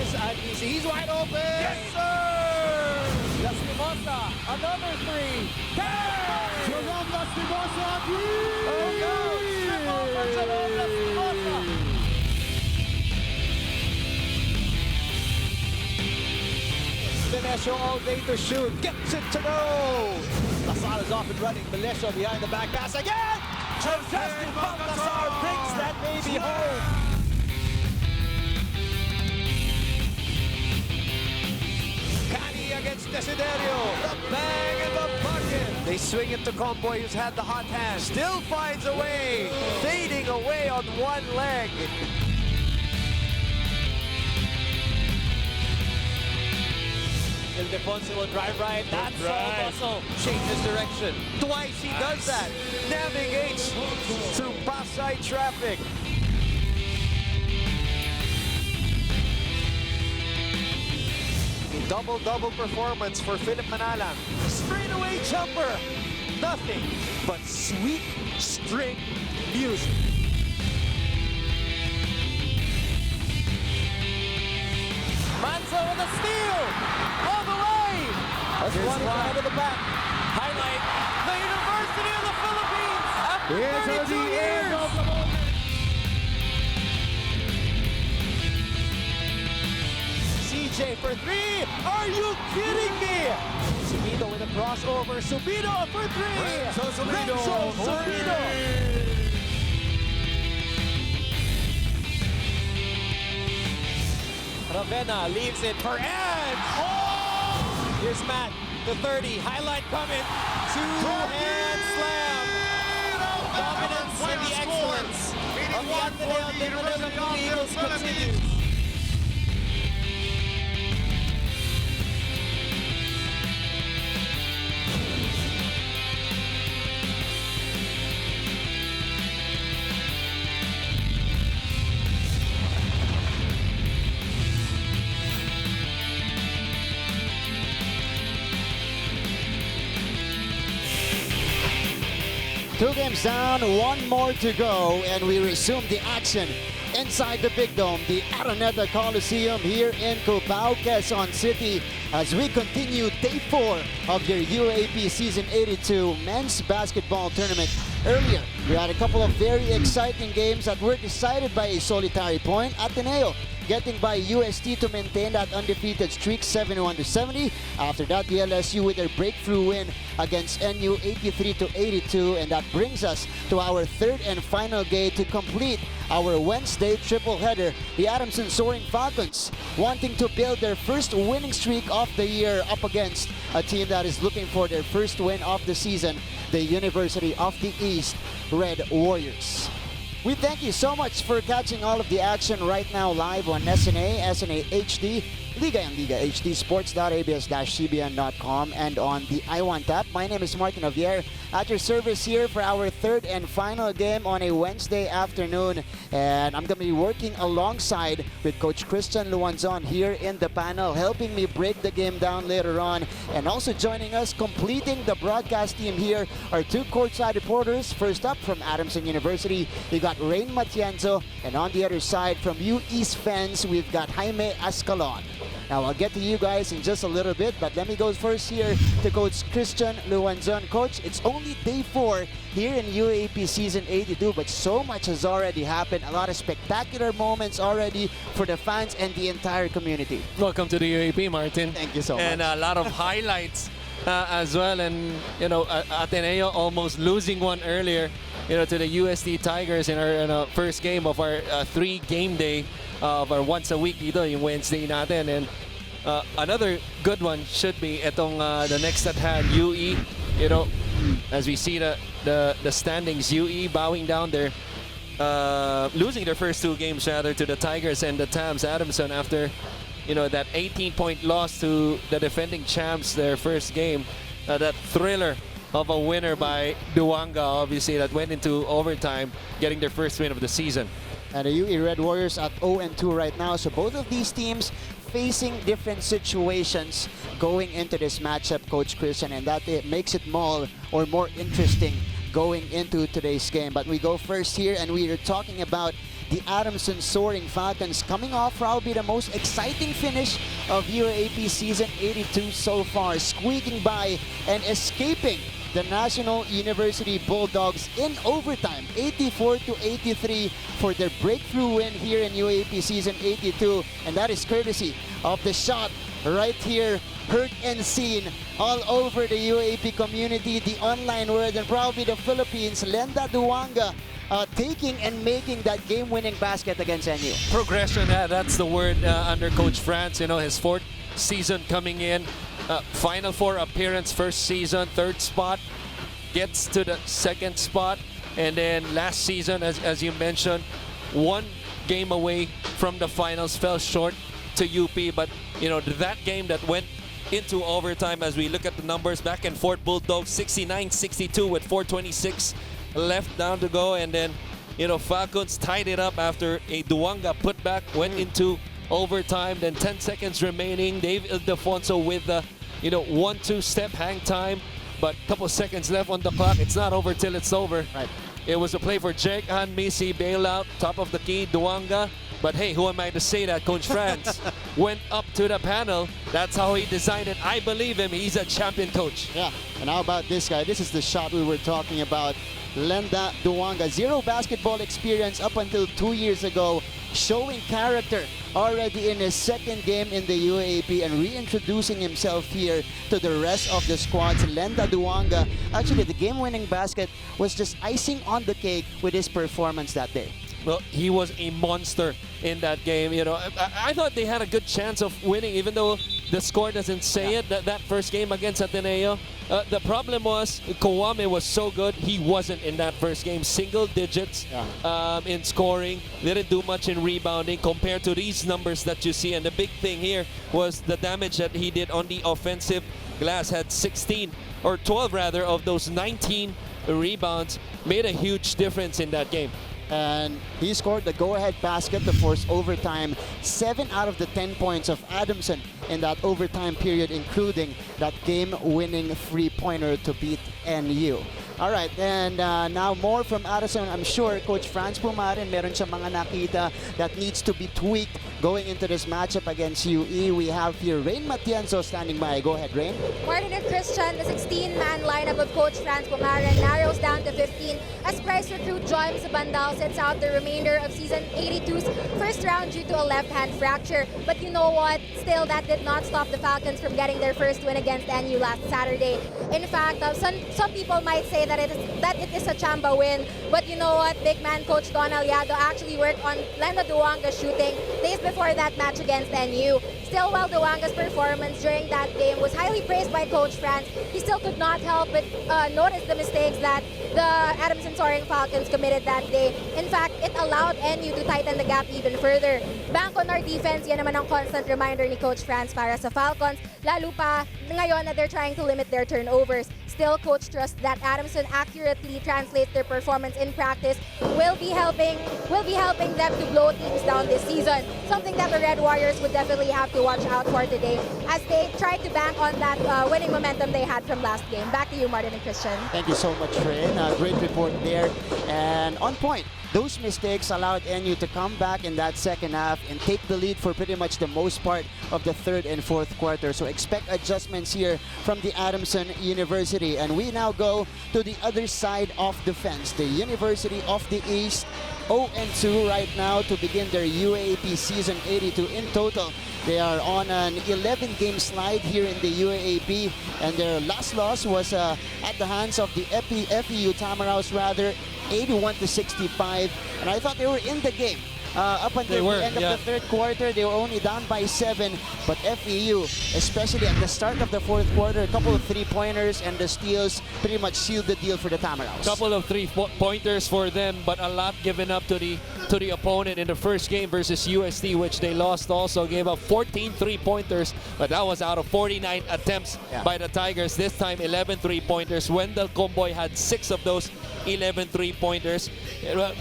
is uneasy. He's wide open. Yes, sir! Lastimosa, another three. Hey! Jerome Lastimosa, three! Oh, go! Triple for Jerome Lastimosa. Melesio all day to shoot. Gets it to go. Lasal is off and running. Melesio behind the back pass again. Justin Baltasar brings that baby home. Cani against Desiderio. The bang in the bucket. They swing it to Comboy, who's had the hot hand. Still finds a way. Fading away on one leg. Ildefonso will drive right. That's all muscle. Changes direction. Twice he does that. Navigates through Pasay traffic. A double-double performance for Philip Manalang. Straightaway jumper. Nothing but sweet string music. Manzo with a steal! All the way! That's one behind the back. Highlight, the University of the Philippines after 32 years! CJ for three! Are you kidding me? Subido with a crossover. Subido for three! Renzo Subido! Ravena leaves it for Edge. Oh! Here's Matt, the 30. Highlight coming. Two-hand slam. Dominance and the excellence of the Ateneo de Manila Blue Eagles continues. Two games down, one more to go, and we resume the action inside the Big Dome, the Araneta Coliseum here in Cubao, Quezon City, as we continue day 4 of your UAAP Season 82 Men's Basketball Tournament. Earlier, we had a couple of very exciting games that were decided by a solitary point. Ateneo getting by UST to maintain that undefeated streak, 71-70. After that, the LSU with their breakthrough win against NU, 83-82, and that brings us to our third and final game to complete our Wednesday triple header. The Adamson Soaring Falcons wanting to build their first winning streak of the year up against a team that is looking for their first win of the season, the University of the East Red Warriors. We thank you so much for catching all of the action right now live on SNA, SNA HD, Liga and Liga HD, sports.abs-cbn.com, and on the iWant app. My name is Martin Javier at your service here for our third and final game on a Wednesday afternoon. And I'm going to be working alongside with Coach Christian Luanzon here in the panel, helping me break the game down later on. And also joining us, completing the broadcast team here, are two courtside reporters. First up from Adamson University, we got Rain Matienzo, and on the other side from U East Fens, we've got Jaime Ascalon. Now, I'll get to you guys in just a little bit, but let me go first here to Coach Christian Luanzon. Coach, it's only day 4 here in UAAP Season 82, but so much has already happened. A lot of spectacular moments already for the fans and the entire community. Welcome to the UAAP, Martin. Thank you so much. And a lot of highlights as well. And, you know, Ateneo almost losing one earlier, you know, to the UST Tigers in our first game of our 3-game day of our once a week dito, yung Wednesday natin. And another good one should be itong the next at hand, UE. You know, as we see the standings, UE bowing down their losing their first 2 games rather to the Tigers and the Tams Adamson after, you know, that 18-point loss to the defending champs their first game. That thriller of a winner by Duanga, obviously, that went into overtime, getting their first win of the season. And the UE Red Warriors at 0-2 right now. So both of these teams facing different situations going into this matchup, Coach Christian, and that it makes it more interesting going into today's game. But we go first here, and we are talking about the Adamson Soaring Falcons, coming off probably the most exciting finish of UAAP Season 82 so far, squeaking by and escaping the National University Bulldogs in overtime, 84-83 for their breakthrough win here in UAAP Season 82. And that is courtesy of the shot right here, heard and seen all over the UAAP community, the online world, and probably the Philippines. Lenda Duanga taking and making that game-winning basket against NU. Progression, that's the word under Coach France. You know, his 4th season coming in. Final 4 appearance, 1st season, 3rd spot, gets to the 2nd spot, and then last season, as you mentioned, 1 game away from the finals, fell short to UP. But you know, that game that went into overtime, as we look at the numbers, back and forth, Bulldogs 69-62 with 4:26 left down to go, and then you know, Falcons tied it up after a Duanga putback went into overtime. Then 10 seconds remaining, Dave Ildefonso with the 1-2 step hang time, but a couple seconds left on the clock. It's not over till it's over. Right. It was a play for Jake Han Misi, bailout, top of the key, Duanga. But hey, who am I to say that? Coach France went up to the panel. That's how he designed it. I believe him. He's a champion coach. Yeah, and how about this guy? This is the shot we were talking about. Lenda Duanga, 0 basketball experience up until 2 years ago, showing character already in his 2nd game in the UAAP and reintroducing himself here to the rest of the squads. Lenda Duanga, actually the game-winning basket was just icing on the cake with his performance that day. Well, he was a monster in that game. You know, I thought they had a good chance of winning, even though the score doesn't say it. That first game against Ateneo, the problem was Kawame was so good. He wasn't in that first game. Single digits in scoring. Didn't do much in rebounding compared to these numbers that you see. And the big thing here was the damage that he did on the offensive glass. Had 16 or 12 rather of those 19 rebounds. Made a huge difference in that game. And he scored the go-ahead basket to force overtime. 7 out of the 10 points of Adamson in that overtime period, including that game-winning three-pointer to beat NU. All right, and now more from Adamson. I'm sure Coach Franz Pumarin, meron siyang mga nakita that needs to be tweaked going into this matchup against UE. We have here Rain Matienzo standing by. Go ahead, Rain. Martin and Christian, the 16-man lineup of Coach Franz Pumarin narrows down to 15 as Price recruit Joy Sabandal sits out the remainder of Season 82's first round due to a left-hand fracture. But you know what? Still, that did not stop the Falcons from getting their first win against NU last Saturday. In fact, some people might say that it is a Chamba win, but you know what? Big man Coach Don Aliado actually worked on Lenda Duanga's shooting days before that match against NU. Still, while Duanga's performance during that game was highly praised by Coach Franz, he still could not help but notice the mistakes that the Adamson Soaring Falcons committed that day. In fact, it allowed NU to tighten the gap even further. Bank on our defense, yan naman ang constant reminder ni Coach Franz para sa Falcons, lalo pa ngayon na they're trying to limit their turnovers. Still, Coach trusts that Adamson accurately translates their performance in practice will be helping them to blow teams down this season. Something that the Red Warriors would definitely have to watch out for today as they try to bank on that winning momentum they had from last game. Back to you, Martin and Christian. Thank you so much, Rain. Great report there. And on point. Those mistakes allowed NU to come back in that second half and take the lead for pretty much the most part of the 3rd and 4th quarter. So expect adjustments here from the Adamson University. And we now go to the other side of the fence, the University of the East. 0-2 right now to begin their UAAP Season 82 in total. They are on an 11-game slide here in the UAAP, and their last loss was at the hands of the FEU Tamaraws, 81-65, and I thought they were in the game. Up until the end of the 3rd quarter, they were only down by 7, but FEU, especially at the start of the 4th quarter, a couple of three-pointers and the steals pretty much sealed the deal for the Tamaraws. Couple of three-pointers for them, but a lot given up to the opponent in the first game versus UST, which they lost also. Gave up 14 three-pointers, but that was out of 49 attempts by the Tigers. This time, 11 three-pointers. Wendell Comboy had 6 of those 11 three-pointers.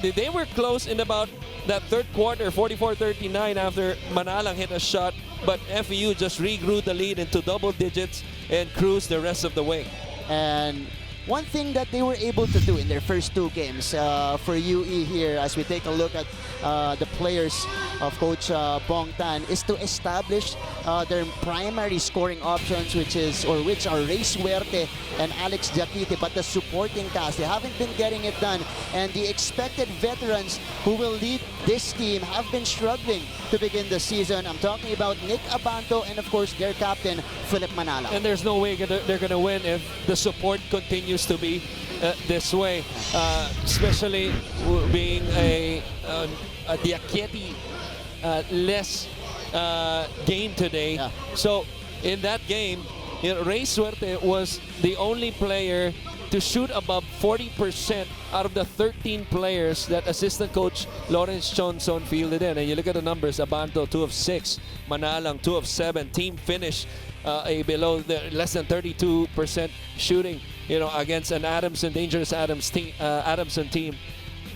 They were close in about that 3rd quarter, 44-39 after Manalang hit a shot, but FEU just regrew the lead into double digits and cruised the rest of the way. And one thing that they were able to do in their first 2 games for UE here, as we take a look at the players of Coach Bong Tan, is to establish their primary scoring options, which are Ray Suerte and Alex Jaquite, but the supporting cast, they haven't been getting it done, and the expected veterans who will lead this team have been struggling to begin the season. I'm talking about Nick Abanto and of course their captain Philip Manala. And there's no way they're going to win if the support continues to be this way, especially being a Diakiti less game today. Yeah. So in that game, Ray Suerte was the only player to shoot above 40% out of the 13 players that assistant coach Lawrence Johnson fielded in. And you look at the numbers: Abanto 2 of 6, Manalang 2 of 7. Team finish below the less than 32% shooting, against an dangerous Adamson team.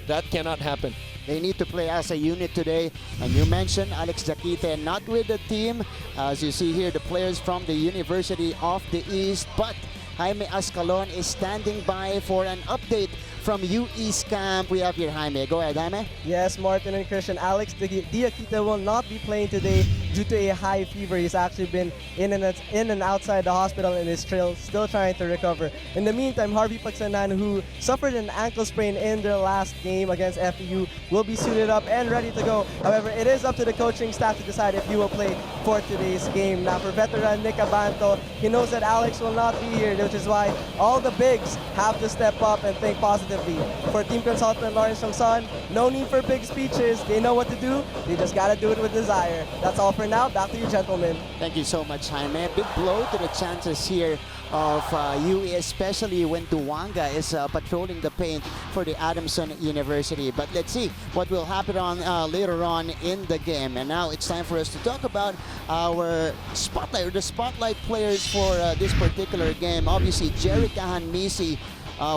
That cannot happen. They need to play as a unit today. And you mentioned Alex Jaquite not with the team. As you see here, the players from the University of the East. But Jaime Ascalon is standing by for an update from UE's camp. We have here Jaime. Go ahead, Jaime. Yes, Martin and Christian. Alex Diakite will not be playing today due to a high fever. He's actually been in and outside the hospital and is still trying to recover. In the meantime, Harvey Pagsanan, who suffered an ankle sprain in their last game against FEU, will be suited up and ready to go. However, it is up to the coaching staff to decide if he will play for today's game. Now, for veteran Nick Abanto, he knows that Alex will not be here, which is why all the bigs have to step up and think positively. For team consultant Lawrence Johnson, no need for big speeches. They know what to do. They just got to do it with desire. That's all for now. Back to you, gentlemen. Thank you so much, Jaime. Big blow to the chances here of UE, especially when Duwanga is patrolling the paint for the Adamson University. But let's see what will happen later on in the game. And now it's time for us to talk about our spotlight, or the spotlight players for this particular game. Obviously, Jerry Kahanmisi,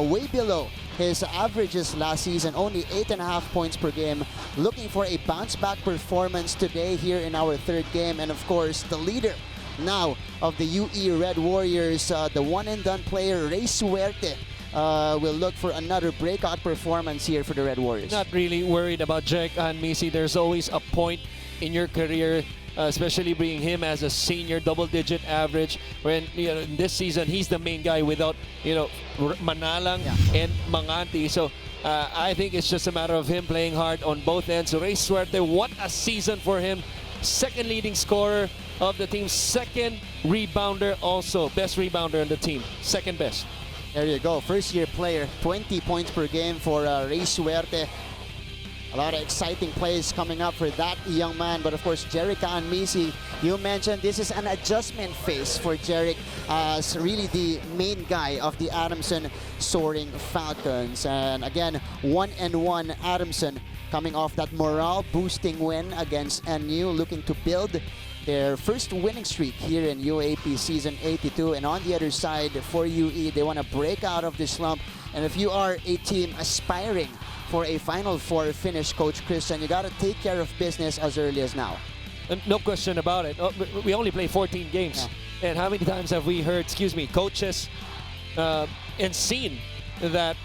way below his averages last season, only 8.5 points per game. Looking for a bounce-back performance today here in our 3rd game. And of course, the leader now of the UE Red Warriors, the one-and-done player, Ray Suerte, will look for another breakout performance here for the Red Warriors. Not really worried about Jake and Misi. There's always a point in your career, especially being him as a senior, double-digit average. When in this season, he's the main guy without Manalang and Manganti. So I think it's just a matter of him playing hard on both ends. So Ray Suerte, what a season for him! Second leading scorer of the team, second rebounder also, best rebounder on the team, second best. There you go, first-year player, 20 points per game for Ray Suerte. A lot of exciting plays coming up for that young man. But of course, Jerick Kahanmisi, you mentioned this is an adjustment phase for Jerick as really the main guy of the Adamson Soaring Falcons. And again, 1-1 Adamson coming off that morale-boosting win against NU, looking to build their first winning streak here in UAAP Season 82. And on the other side, for UE, they want to break out of this slump. And if you are a team aspiring for a Final Four finish, Coach Christian, you got to take care of business as early as now. No question about it. We only play 14 games. Yeah. And how many times have we heard, coaches and seen that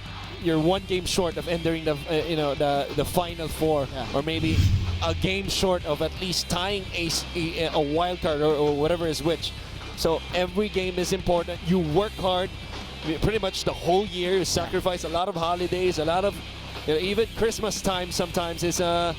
you're 1 game short of entering the Final Four, or maybe a game short of at least tying a wild card or whatever is which. So every game is important. You work hard pretty much the whole year. You sacrifice a lot of holidays, a lot of even Christmas time sometimes is a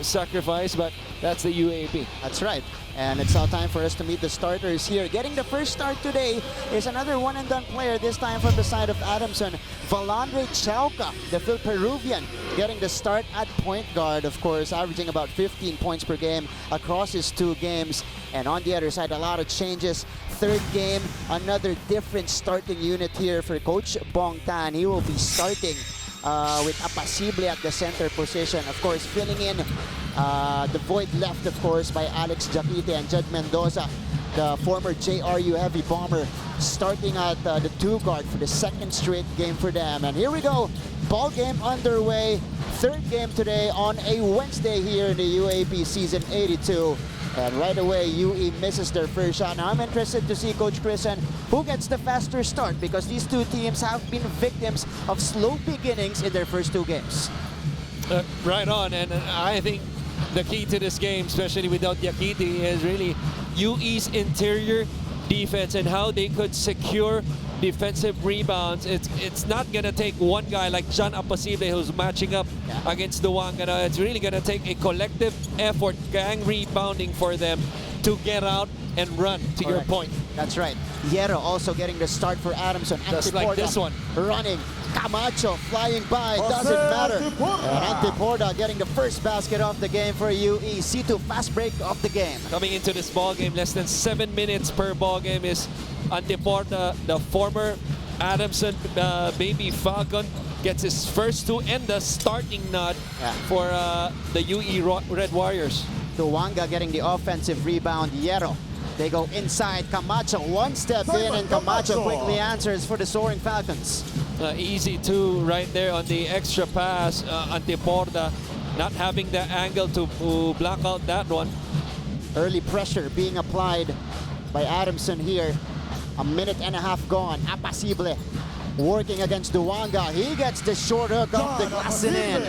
sacrifice, but that's the UAAP. That's right. And it's now time for us to meet the starters here. Getting the first start today is another one-and-done player, this time from the side of Adamson, Valandre Chauca, the Peruvian, getting the start at point guard, of course, averaging about 15 points per game across his 2 games. And on the other side, a lot of changes. 3rd game, another different starting unit here for Coach Bong Tan. He will be starting with Apacible at the center position. Of course, filling in the void left, of course, by Alex Jaquite and Jed Mendoza, the former JRU heavy bomber, starting at the 2 guard for the 2nd straight game for them. And here we go, ball game underway. 3rd game today on a Wednesday here in the UAAP Season 82. And right away, UE misses their first shot. Now I'm interested to see Coach Christian who gets the faster start because these two teams have been victims of slow beginnings in their first two games. Right on, and I think the key to this game, especially without Yakiti, is really UE's interior defense and how they could secure defensive rebounds. It's not gonna take one guy like John Apasible who's matching up against Duwanga. It's really gonna take a collective effort, gang rebounding for them to get out and run, to your point. That's right. Hierro also getting the start for Adamson. Just like this one. Running. Camacho flying by. Doesn't matter. Antiporda getting the first basket of the game for UE. C2 fast break of the game. Coming into this ball game, less than 7 minutes per ball game is Antiporda, the former Adamson baby Falcon, gets his first two and the starting nod for the UE Red Warriors. Duwanga getting the offensive rebound. Hierro. They go inside. Camacho one step in, and Camacho quickly answers for the Soaring Falcons. Easy two right there on the extra pass. Antiporda not having the angle to block out that one. Early pressure being applied by Adamson here. A minute and a half gone. Apasible working against Duwanga. He gets the short hook off the glass and in.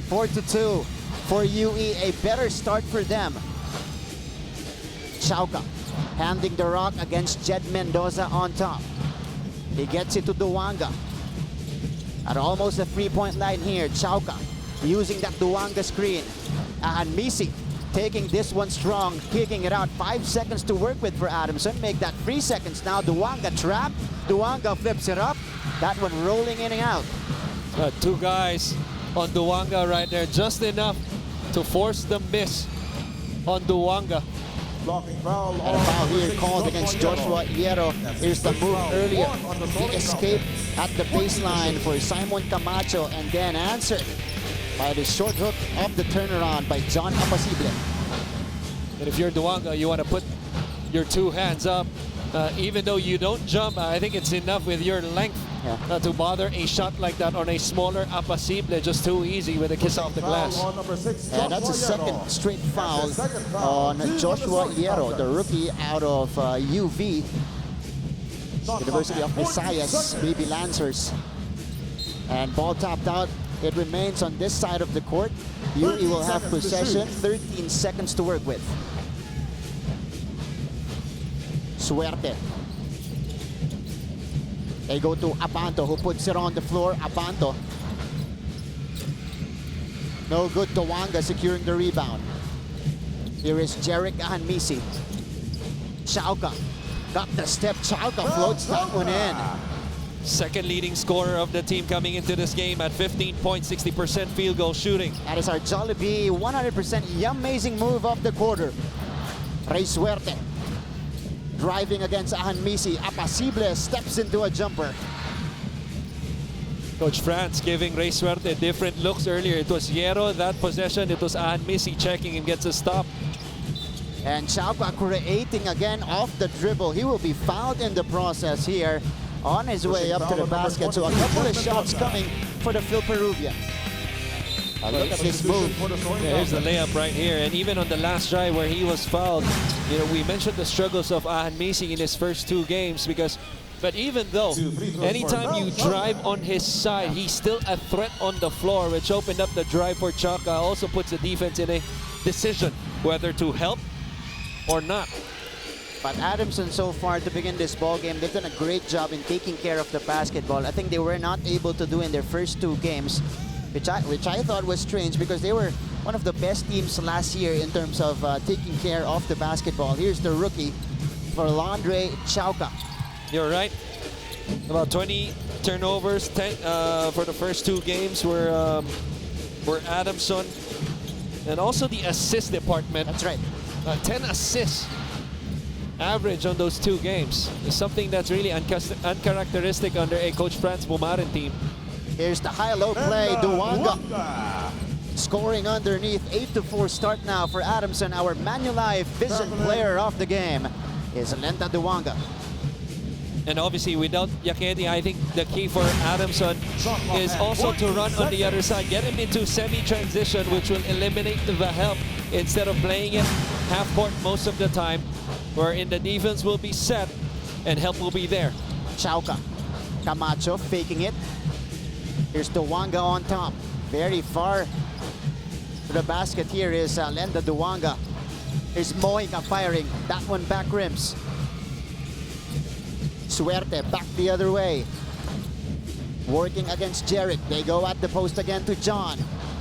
4-2 for UE. A better start for them. Chauca handing the rock against Jed Mendoza on top. He gets it to Duwanga. At almost the 3-point line here, Chauca using that Duwanga screen. Misi taking this one strong, kicking it out. 5 seconds to work with for Adamson. Make that 3 seconds now. Duwanga trapped. Duwanga flips it up. That one rolling in and out. Two guys on Duwanga right there, just enough to force the miss on Duwanga. And a foul here called against Joshua Hierro. Here's the move earlier. The escape at the baseline for Simon Camacho, and then answered by the short hook of the turnaround by John Apasible. And if you're Duwanga, you want to put your two hands up. Even though you don't jump, I think it's enough with your length to bother a shot like that on a smaller Apasible. Just too easy with a kiss off the glass. And that's a second straight foul on Joshua Hierro, the rookie out of UV, University of Visayas, Baby Lancers. And ball tapped out. It remains on this side of the court. UE will have possession. 13 seconds to work with. Suerte. They go to Abanto, who puts it on the floor. Abanto. No good. Duwanga securing the rebound. Here is Jeric Ahanmisi. Chauca got the step. Chauca floats that one in. Second leading scorer of the team coming into this game at 15 points, 60% field goal shooting. That is our Jollibee 100% amazing move of the quarter. Rey Suerte driving against Ahanmisi. Apasible steps into a jumper. Coach Franz giving Rey Suerte different looks earlier. It was Hierro that possession. It was Ahanmisi checking and gets a stop. And Chauca creating again off the dribble. He will be fouled in the process here on his way up to the basket. So a couple of shots coming for the Phil Peruvian. Look at this move. There's the layup right here. And even on the last drive where he was fouled, you know, we mentioned the struggles of Ahanmisi in his first two games but even though, anytime you drive on his side, he's still a threat on the floor, which opened up the drive for Chauca. Also puts the defense in a decision whether to help or not. But Adamson so far to begin this ball game, they've done a great job in taking care of the basketball. I think they were not able to do in their first two games, which I thought was strange because they were one of the best teams last year in terms of taking care of the basketball. Here's the rookie for Landre Chauca. You're right. About 20 turnovers, 10 for the first two games were Adamson, and also the assist department. That's right. 10 assists average on those two games is something that's really uncharacteristic under a Coach Franz Bumaren team. Here's the high-low play. Duwanga scoring underneath. 8-4 start now for Adamson. Our Manulife Vision player of the game is Lenta Duwanga. And obviously, without Yaketi, I think the key for Adamson is also to run on the other side, get him into semi-transition, which will eliminate the help instead of playing it half court most of the time, wherein the defense will be set and help will be there. Chauca. Camacho faking it. Here's Duwanga on top. Very far to the basket here is Lenda Duwanga. Here's Mojica firing. That one back rims. Suerte back the other way. Working against Jeric. They go at the post again to John.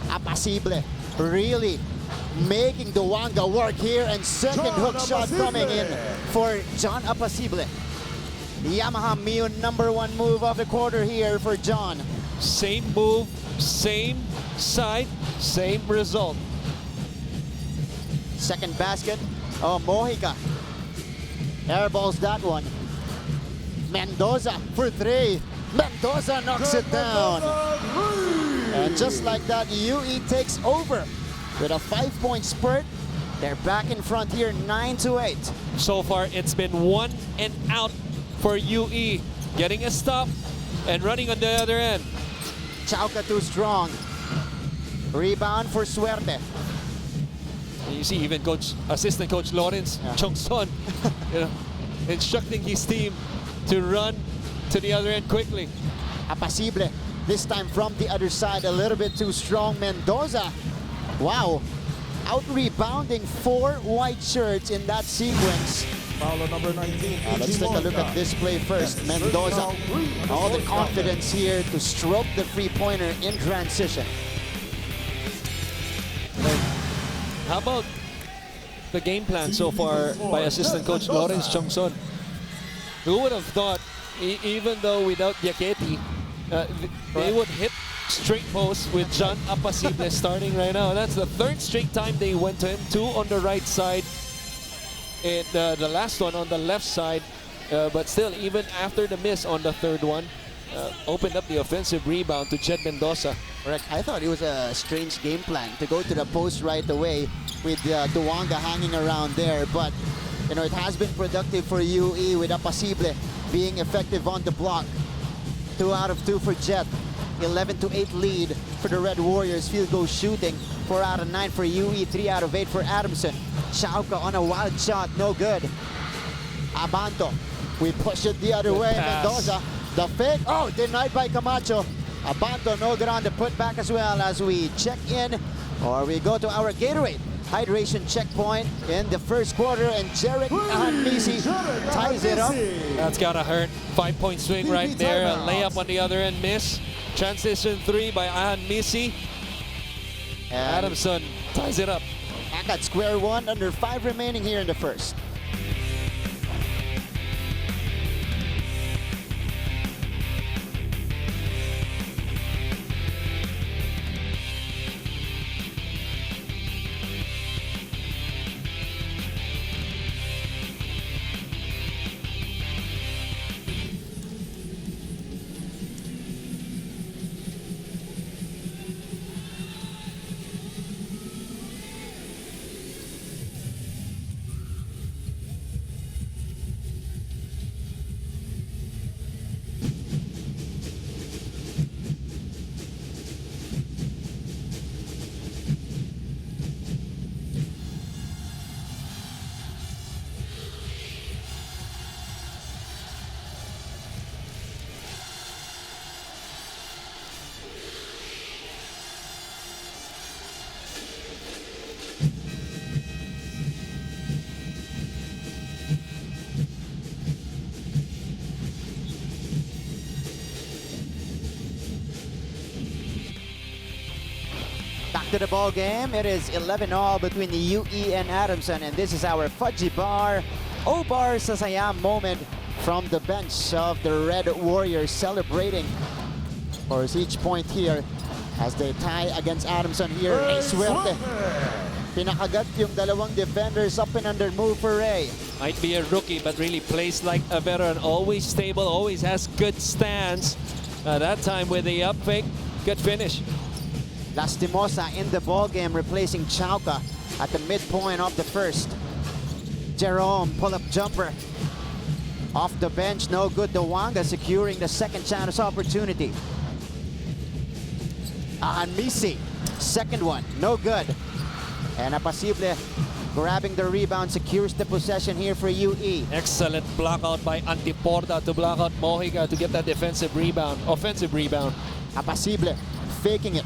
Apacible really making Duwanga work here, and second hook shot coming in for John Apacible. Yamaha Mio #1 move of the quarter here for John. Same move, same side, same result. Second basket. Oh, Mojica airballs that one. Mendoza for 3. Mendoza knocks it down. And just like that, UE takes over with a 5-point spurt. They're back in front here, 9-8. So far, it's been 1 and out for UE, getting a stop and running on the other end. Chauca too strong. Rebound for Suerte. And you see even assistant coach Lawrence Chongson, you know, instructing his team to run to the other end quickly. Apacible, this time from the other side, a little bit too strong. Mendoza, wow, out rebounding 4 white shirts in that sequence. Foul on number 19. Let's take a look at this play first. Mendoza, all the confidence here to stroke the three-pointer in transition. How about the game plan so far by assistant coach Lawrence Chongson? Who would have thought, even though without Yaketi, they would hit straight posts with John Apacible starting right now. That's the 3rd straight time they went to him. 2 on the right side, and the last one on the left side. But still, even after the miss on the 3rd one, opened up the offensive rebound to Jed Mendoza. Correct. I thought it was a strange game plan to go to the post right away with Duwanga hanging around there. But, you know, it has been productive for UE with Apacible being effective on the block. 2 out of 2 for Jet. 11-8 lead for the Red Warriors. Field goal shooting. 4 out of 9 for UE. 3 out of 8 for Adamson. Chauca on a wild shot. No good. Abanto. We push it the other way. Pass. Mendoza. The fake. Oh, denied by Camacho. Abanto no good on the putback as well as we check in, or we go to our Gatorade hydration checkpoint in the first quarter, and Jeric Ahanmisi ties it up. That's gotta hurt. 5-point swing right there. A layup on the other end, miss. Transition 3 by Ahanmisi. Adamson ties it up. Back at square one, under 5 remaining here in the first. Back to the ball game. It is 11-all between the UE and Adamson, and this is our Fudgy Bar, O-Bar Sasayam moment from the bench of the Red Warriors, celebrating for each point here as they tie against Adamson here. Ray Suerte. Pinakagat yung dalawang defenders, up and under move for Ray. Might be a rookie, but really plays like a veteran. Always stable, always has good stance. That time with the up fake, good finish. Lastimosa in the ball game, replacing Chauca at the midpoint of the first. Jerome, pull-up jumper. Off the bench, no good. Duwanga securing the second chance opportunity. Ahanmisi, second one, no good. And Apacible grabbing the rebound, secures the possession here for UE. Excellent block out by Antiporta to block out Mojica to get that offensive rebound. Apacible faking it.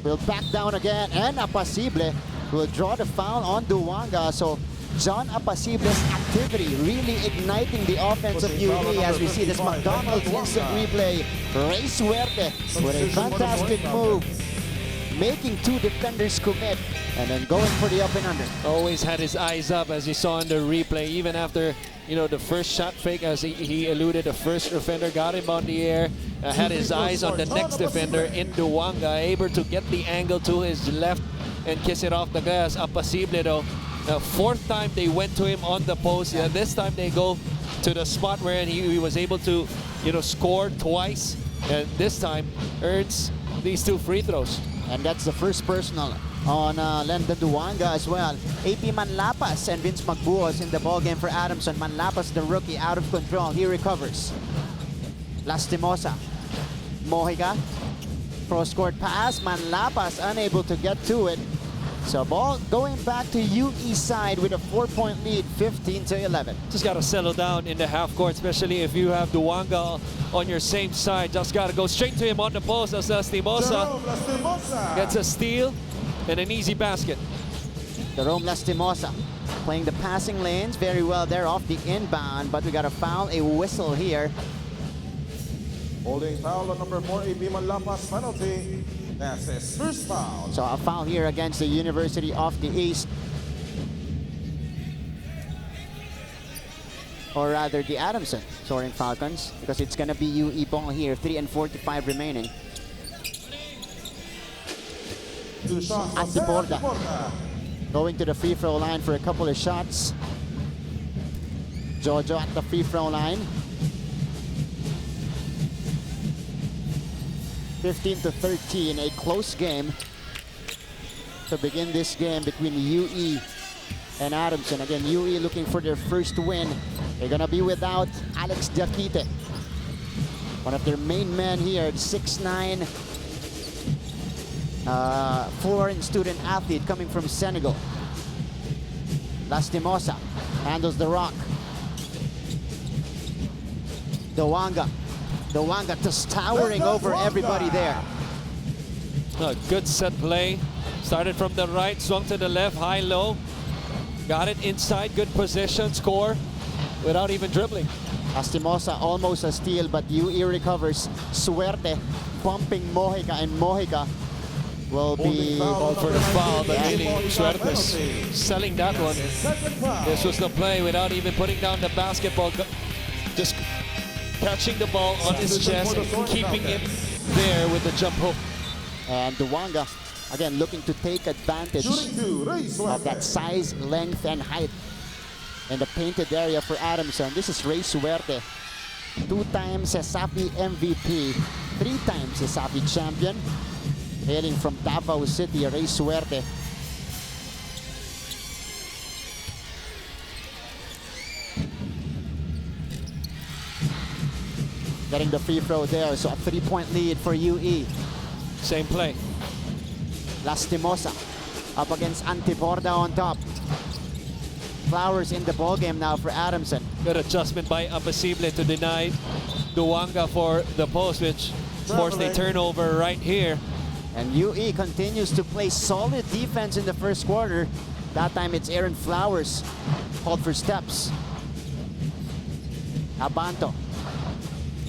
Will back down again, and Apacible will draw the foul on Duwanga. So John Apacible's activity really igniting the offense of UE as we see this McDonald's instant replay. Ray Suerte with a fantastic move, making two defenders commit and then going for the up and under. Always had his eyes up as you saw in the replay, even after the first shot fake, as he alluded, the first defender got him on the air, had his eyes on the next defender in Duwanga, able to get the angle to his left and kiss it off the glass. Apacible though, the fourth time they went to him on the post. This time they go to the spot where he was able to score twice, and this time earns these two free throws. And that's the first personal on Lenda Duwanga as well. AP Manlapas and Vince Magbuos in the ballgame for Adamson. Manlapas, the rookie, out of control. He recovers. Lastimosa. Mojica. Cross-court pass. Manlapas unable to get to it. So ball going back to UE side with a 4-point lead, 15-11. Just got to settle down in the half court, especially if you have Duwanga on your same side. Just got to go straight to him on the post as Lastimosa gets a steal and an easy basket. Jerome Lastimosa playing the passing lanes very well there off the inbound, but we got to foul, a whistle here. Holding foul on number 4, AP Manlapas, penalty. That's his first foul. So a foul here against the University of the East. Or rather the Adamson Soaring Falcons, because it's going to be UE ball here. 3:45 remaining. Antiporta going to the free throw line for a couple of shots. Jojo at the free throw line. 15-13, a close game to begin this game between UE and Adamson. Again, UE looking for their first win. They're gonna be without Alex Diakite, one of their main men here, 6'9", foreign student athlete coming from Senegal. Lastimosa handles the rock. Duwanga just towering over everybody there. A good set play. Started from the right, swung to the left, high-low. Got it inside, good position, score without even dribbling. Lastimosa almost a steal, but UE recovers. Suerte bumping Mojica, and Mojica will be called for the foul, but really Suerte's selling that one. This was the play without even putting down the basketball. Just catching the ball on his chest and keeping him there with the jump hook. And Duwanga, again, looking to take advantage of that size, length, and height in the painted area for Adamson. This is Ray Suerte, 2-time CESAPI MVP, 3-time CESAPI champion, hailing from Davao City. Ray Suerte. Getting the free throw there, so a 3-point lead for UE. Same play. Lastimosa up against Antiporta on top. Flowers in the ballgame now for Adamson. Good adjustment by Apacible to deny Duwanga for the post, which forced a turnover right here. And UE continues to play solid defense in the first quarter. That time it's Aaron Flowers called for steps. Abanto.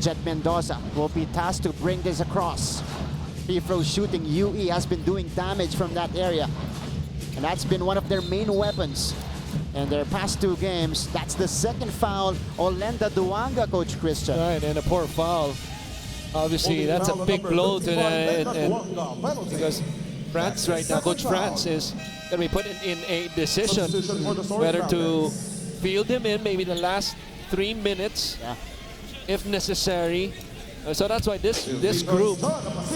Jet Mendoza will be tasked to bring this across. Free throw shooting, UE has been doing damage from that area. And that's been one of their main weapons in their past two games. That's the second foul on Lenda Duwanga, Coach Christian. Right, and a poor foul. Obviously, that's a big blow to the, because France right now, Coach France is going to be put in a decision whether to field him in maybe the last 3 minutes. Yeah. If necessary. So that's why this group,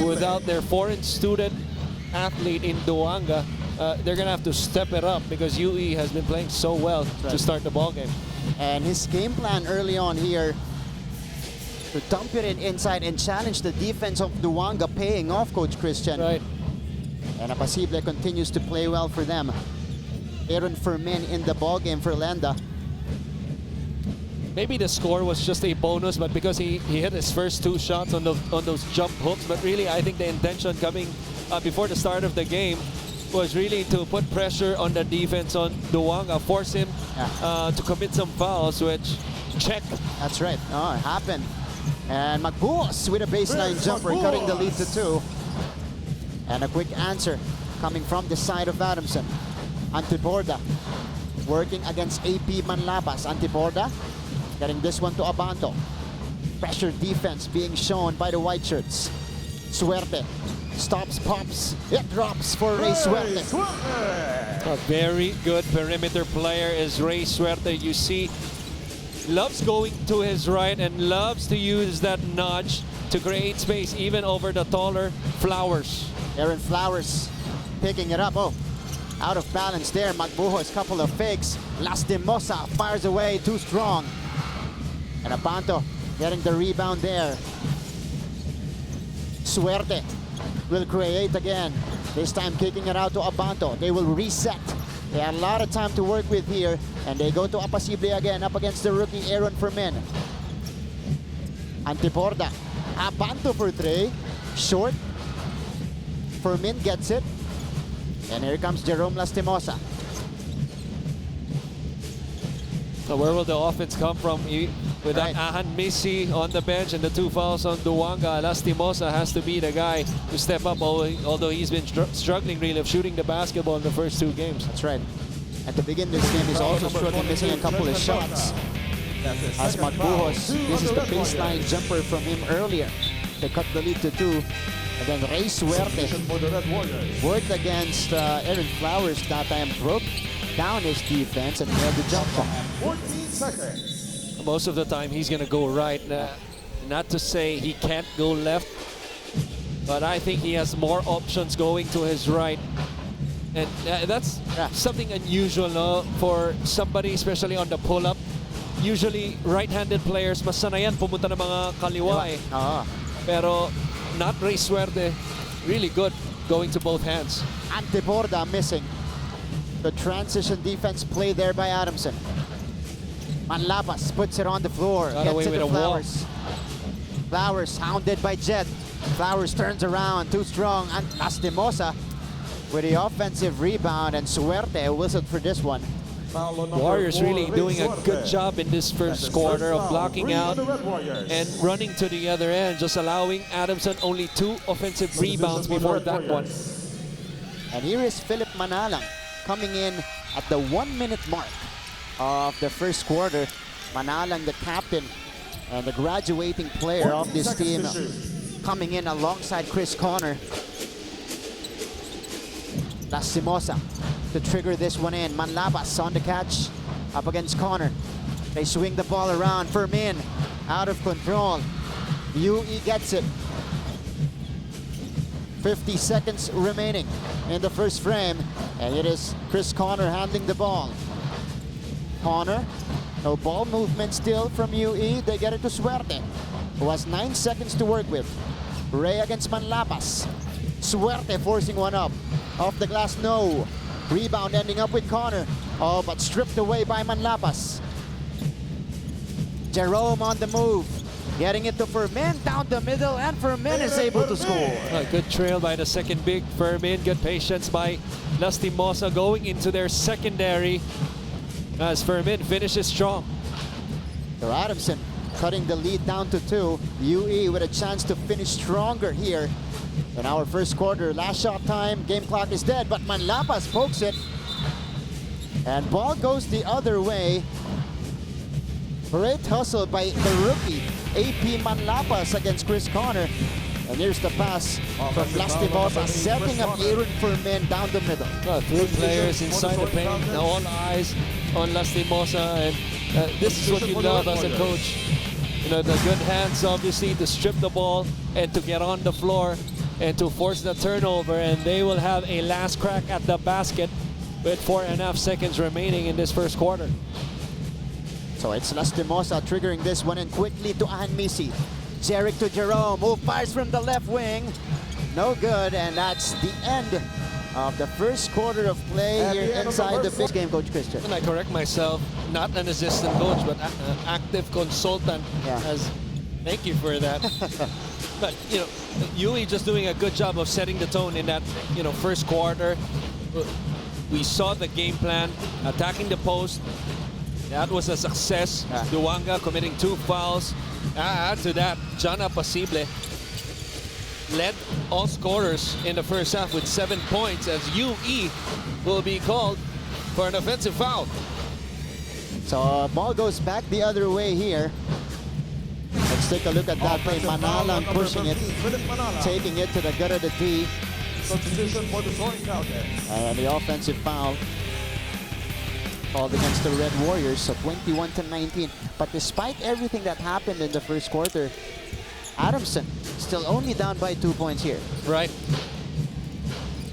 without their foreign student athlete in Duwanga, they're gonna have to step it up because UE has been playing so well to start the ball game. And his game plan early on here to dump it in inside and challenge the defense of Duwanga, paying off, Coach Christian. Right. And Apacible continues to play well for them. Aaron Fermin in the ballgame for Lenda. Maybe the score was just a bonus, but because he hit his first 2 shots on those jump hooks. But really, I think the intention coming before the start of the game was really to put pressure on the defense on Duwanga, force him to commit some fouls, which check. That's right. Oh, it happened. And Magbuos with a baseline jumper, cutting the lead to 2. And a quick answer coming from the side of Adamson. Antiborda working against AP Manlapas. Antiborda getting this one to Abanto. Pressure defense being shown by the white shirts. Suerte stops, pops, it drops for Ray Suerte. A very good perimeter player is Ray Suerte. You see, loves going to his right and loves to use that nudge to create space even over the taller Flowers. Aaron Flowers picking it up. Oh, out of balance there. Magbuhos, couple of fakes. Lastimosa fires away, too strong. And Abanto getting the rebound there. Suerte will create again. This time kicking it out to Abanto. They will reset. They had a lot of time to work with here. And they go to Apacible again up against the rookie Aaron Fermin. Antiborda. Abanto for 3. Short. Fermin gets it. And here comes Jerome Lastimosa. So where will the offense come from? Without Ahan Misi on the bench and the 2 fouls on Duwanga, Lastimosa has to be the guy to step up, although he's been struggling really of shooting the basketball in the first 2 games. That's right. And to begin this game, he's also struggling, missing a couple of shots. As Magbuhos, this is the baseline jumper from him earlier. They cut the lead to 2. And then Ray Suerte worked against Aaron Flowers that time, broke down his defense and held the jump ball. 14 seconds. Most of the time he's going to go right. Not to say he can't go left, but I think he has more options going to his right. And that's something unusual, no, for somebody, especially on the pull-up. Usually, right-handed players, mas sanayan pumunta ng mga kaliwa eh. Pero not Ray Suerte, really good going to both hands. Antiborda missing. The transition defense play there by Adamson. Manlapas puts it on the floor. Got away with a Flowers. Flowers hounded by Jet. Flowers turns around, too strong. And Lastimosa with the offensive rebound, and Suerte whistled for this one. Warriors really doing a good job in this first quarter of blocking out and running to the other end, just allowing Adamson only 2 offensive rebounds before that one. And here is Philip Manalang coming in at the 1-minute mark of the first quarter. Manalang, the captain and the graduating player of this team, coming in alongside Chris Connor. Lastimosa to trigger this one in. Manlapas on the catch up against Connor. They swing the ball around. Fermin out of control. UE gets it. 50 seconds remaining in the first frame, and it is Chris Connor handling the ball. Connor, no ball movement still from UE. They get it to Suerte, who has 9 seconds to work with. Ray against Manlapas. Suerte forcing one up. Off the glass, no. Rebound ending up with Connor. Oh, but stripped away by Manlapas. Jerome on the move. Getting it to Fermin down the middle, and Fermin is able to score. A good trail by the second big Fermin. Good patience by Lastimosa going into their secondary as Fermin finishes strong. So Adamson cutting the lead down to 2. UE with a chance to finish stronger here in our first quarter. Last shot time, game clock is dead, but Manlapas pokes it. And ball goes the other way. Great hustle by the rookie, AP Manlapas against Chris Connor. And here's the pass from Lastimosa, setting up Aaron Fermin down the middle. 3 players inside the paint, now all eyes on Lastimosa, and this is what you love as a coach. You know, the good hands, obviously, to strip the ball and to get on the floor and to force the turnover, and they will have a last crack at the basket with 4.5 seconds remaining in this first quarter. So it's Lastimosa triggering this one, and quickly to Ahanmisi. Jerick to Jerome, who fires from the left wing. No good, and that's the end of the first quarter of play At here the end of the inside the first big game, Coach Christian. And I correct myself, not an assistant coach, but an active consultant. Yeah. Thank you for that. But, you know, UE just doing a good job of setting the tone in that, you know, first quarter. We saw the game plan, attacking the post. That was a success. Yeah. Duwanga committing 2 fouls. Add to that, John Apacible led all scorers in the first half with 7 points as UE will be called for an offensive foul. So ball goes back the other way here. Let's take a look at that play. Offensive foul on Manalang number pushing it, 13, Philip Manala. taking it to the gut of the tee. Substitution for the Soaring Falcons. And the offensive foul called against the Red Warriors, so 21-19. But despite everything that happened in the first quarter, Adamson still only down by 2 points here. Right.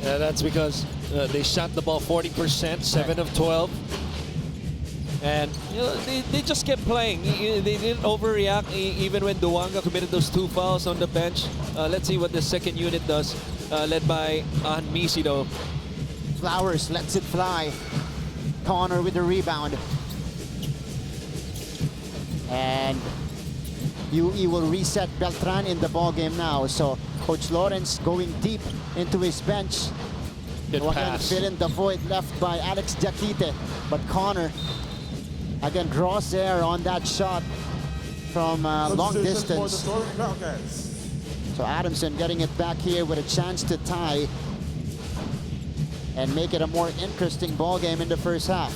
That's because they shot the ball 40%, 7 of 12. And you know, they just kept playing. They didn't overreact even when Duwanga committed those 2 fouls on the bench. Let's see what the second unit does, led by Misi though. Flowers lets it fly. Connor with the rebound. And UE will reset Beltran in the ball game now. So Coach Lawrence going deep into his bench. Good Again, pass. fill in the void left by Alex Jaquite. But Connor again draws air on that shot from long Substitution for the distance. Soaring Falcons. So Adamson getting it back here with a chance to tie and make it a more interesting ball game in the first half.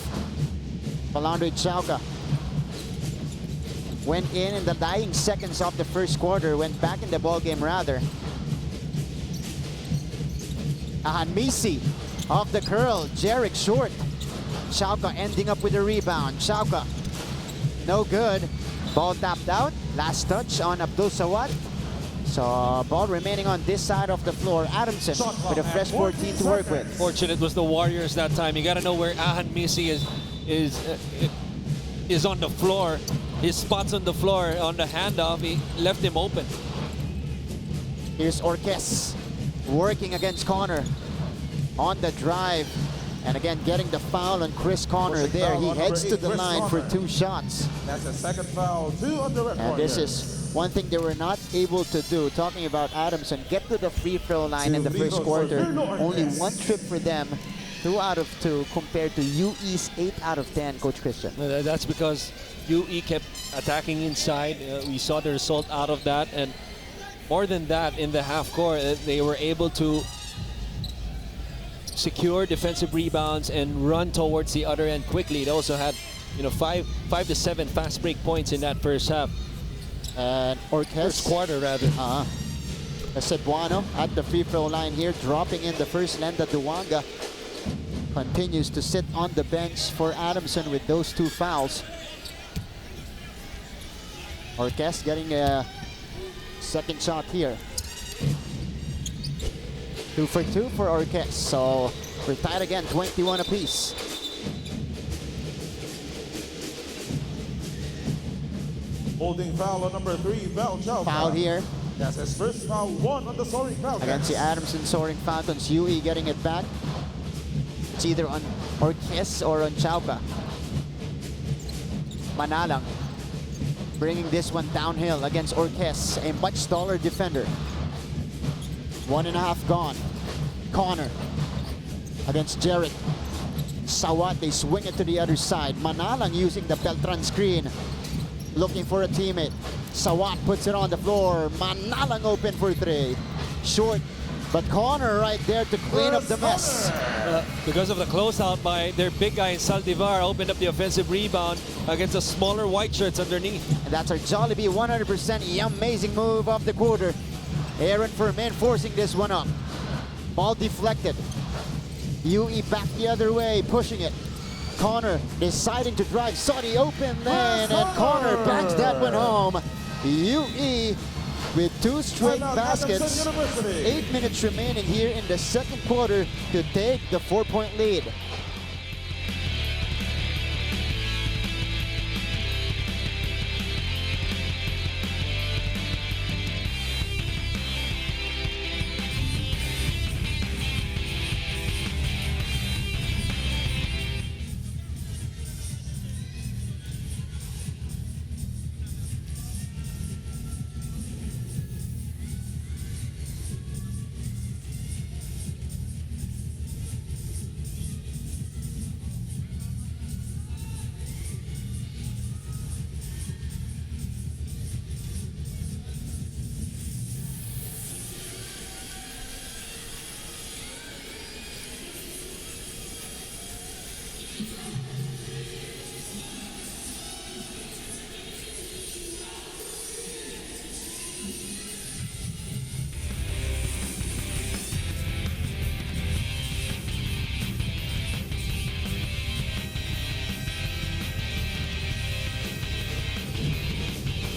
Palandre Chauca went in the dying seconds of the first quarter, went back in the ball game rather. Misi off the curl, Jerick short. Chauca ending up with a rebound. Chauca, no good. Ball tapped out. Last touch on Abdul Sawat. So ball remaining on this side of the floor. Adamson with a fresh 14 to work with. Fortunate was the Warriors that time. You got to know where Ahan Misi is on the floor. His spots on the floor on the handoff. He left him open. Here's Orques working against Connor on the drive. And again, getting the foul on Chris Connor Pushing there. foul He on heads number to the 8, Chris line for Connor. 2 shots. That's a second foul, 2 on the Red And Warriors. this is one thing they were not able to do. Talking about Adamson, get to the free throw line in the Two first free quarter. throws for Only Orques. 1 trip for them. 2 out of 2 compared to UE's 8 out of 10, Coach Christian. That's because UE kept attacking inside. We saw the result out of that. And more than that, in the half court, they were able to secure defensive rebounds and run towards the other end quickly. It also had, you know, 5 to 7 fast break points in that first half. And Orques. First quarter, rather. Cebuano at the free throw line here, dropping in the first. Lenda Duwanga continues to sit on the bench for Adamson with those 2 fouls. Orques getting a second shot here. 2 for 2 for Orques. So we're tied again, 21 apiece. Holding foul on number 3, Val Chauca. Foul here That's his first foul, 1 on the Soaring Falcons. against the Adamson Soaring Falcons. UE getting it back. It's either on Orques or on Chauca. Manalang bringing this one downhill against Orques, a much taller defender. 1.5 gone. Connor against Jerick. Sawat, they swing it to the other side. Manalang using the Beltran screen, looking for a teammate. Sawat puts it on the floor. Manalang open for 3. Short, but Connor right there to clean up the mess. Because of the closeout by their big guy in Saldivar, opened up the offensive rebound against the smaller white shirts underneath. And that's our Jollibee 100% amazing move of the quarter. Aaron Fermin forcing this one up. Ball deflected. UE back the other way, pushing it. Connor deciding to drive. Saw the open then, and Connor bangs that one home. UE with 2 straight baskets. 8 minutes remaining here in the second quarter to take the 4-point lead.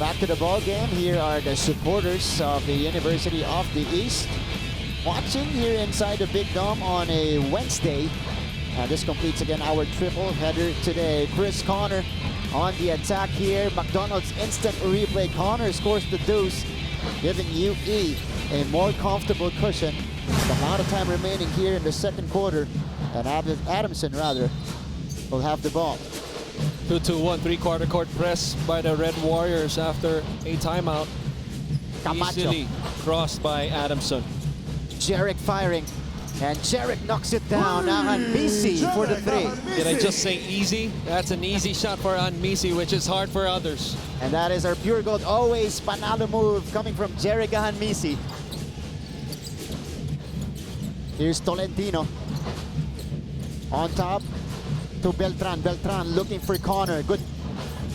Back to the ball game. Here are the supporters of the University of the East watching here inside the Big Dome on a Wednesday. This completes again our triple header today. Chris Connor on the attack here. McDonald's instant replay. Connor scores the deuce, giving UE a more comfortable cushion. The amount of time remaining here in the second quarter, and Adamson rather will have the ball. 2-2-1, three-quarter court press by the Red Warriors after a timeout. Camacho. Easily crossed by Adamson. Jarek firing, and Jarek knocks it down. Now Anmisi for the three. Did I just say easy? That's an easy shot for Anmisi, which is hard for others. And that is our pure gold, always panalo move coming from Jarek Anmisi. Here's Tolentino on top to Beltran. Beltran looking for Connor. Good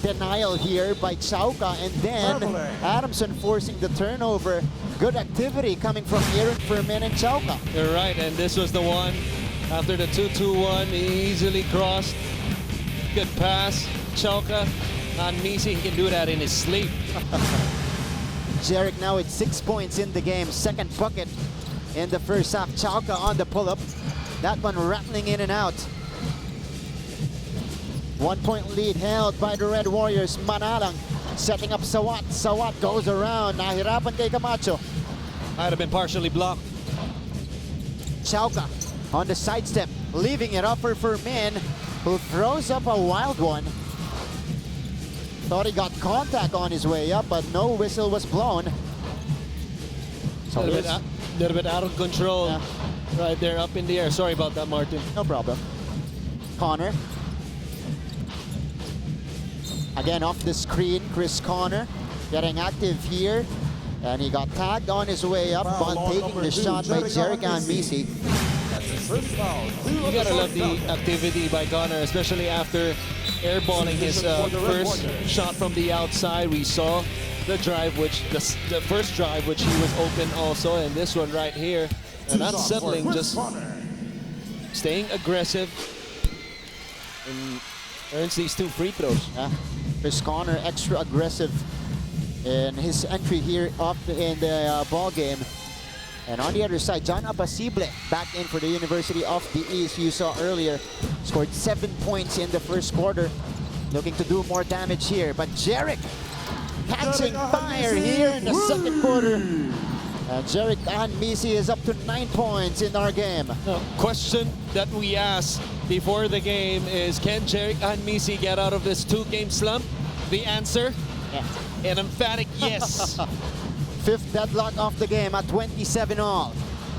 denial here by Chauca, and then Adamson forcing the turnover. Good activity coming from Aaron Fermin and Chauca. You're right, and this was the one after the 2-2-1. He easily crossed. Good pass. Chauca on Misi. He can do that in his sleep. Jarek now with 6 points in the game. Second bucket in the first half. Chauca on the pull-up. That one rattling in and out. 1 point lead held by the Red Warriors. Manalang setting up Sawat. Sawat goes around. Nahirapan kay Camacho. Might have been partially blocked. Chauca on the sidestep, leaving it up for Fermin, who throws up a wild one. Thought he got contact on his way up, but no whistle was blown. A little bit out of control. Yeah. Right there, up in the air. Sorry about that, Martin. No problem. Connor. Again off the screen, Chris Connor getting active here. And he got tagged on his way up on taking the shot by Jarek Anmisi. That's his first foul. You gotta love the activity by Connor, especially after airballing his first shot from the outside. We saw the drive, which the first drive, which he was open also, and this one right here. And not settling, just staying aggressive, and earns these 2 free throws. Yeah. Chris Connor extra aggressive in his entry here up in the ball game. And on the other side, John Abasible back in for the University of the East. You saw earlier, scored 7 points in the first quarter. Looking to do more damage here. But Jarek catching fire here in the second quarter. And Jarek Anmisi is up to 9 points in our game. Now, question that we asked before the game is, can Jarek Anmisi get out of this 2-game slump? The answer, an emphatic yes. Fifth deadlock of the game at 27 all.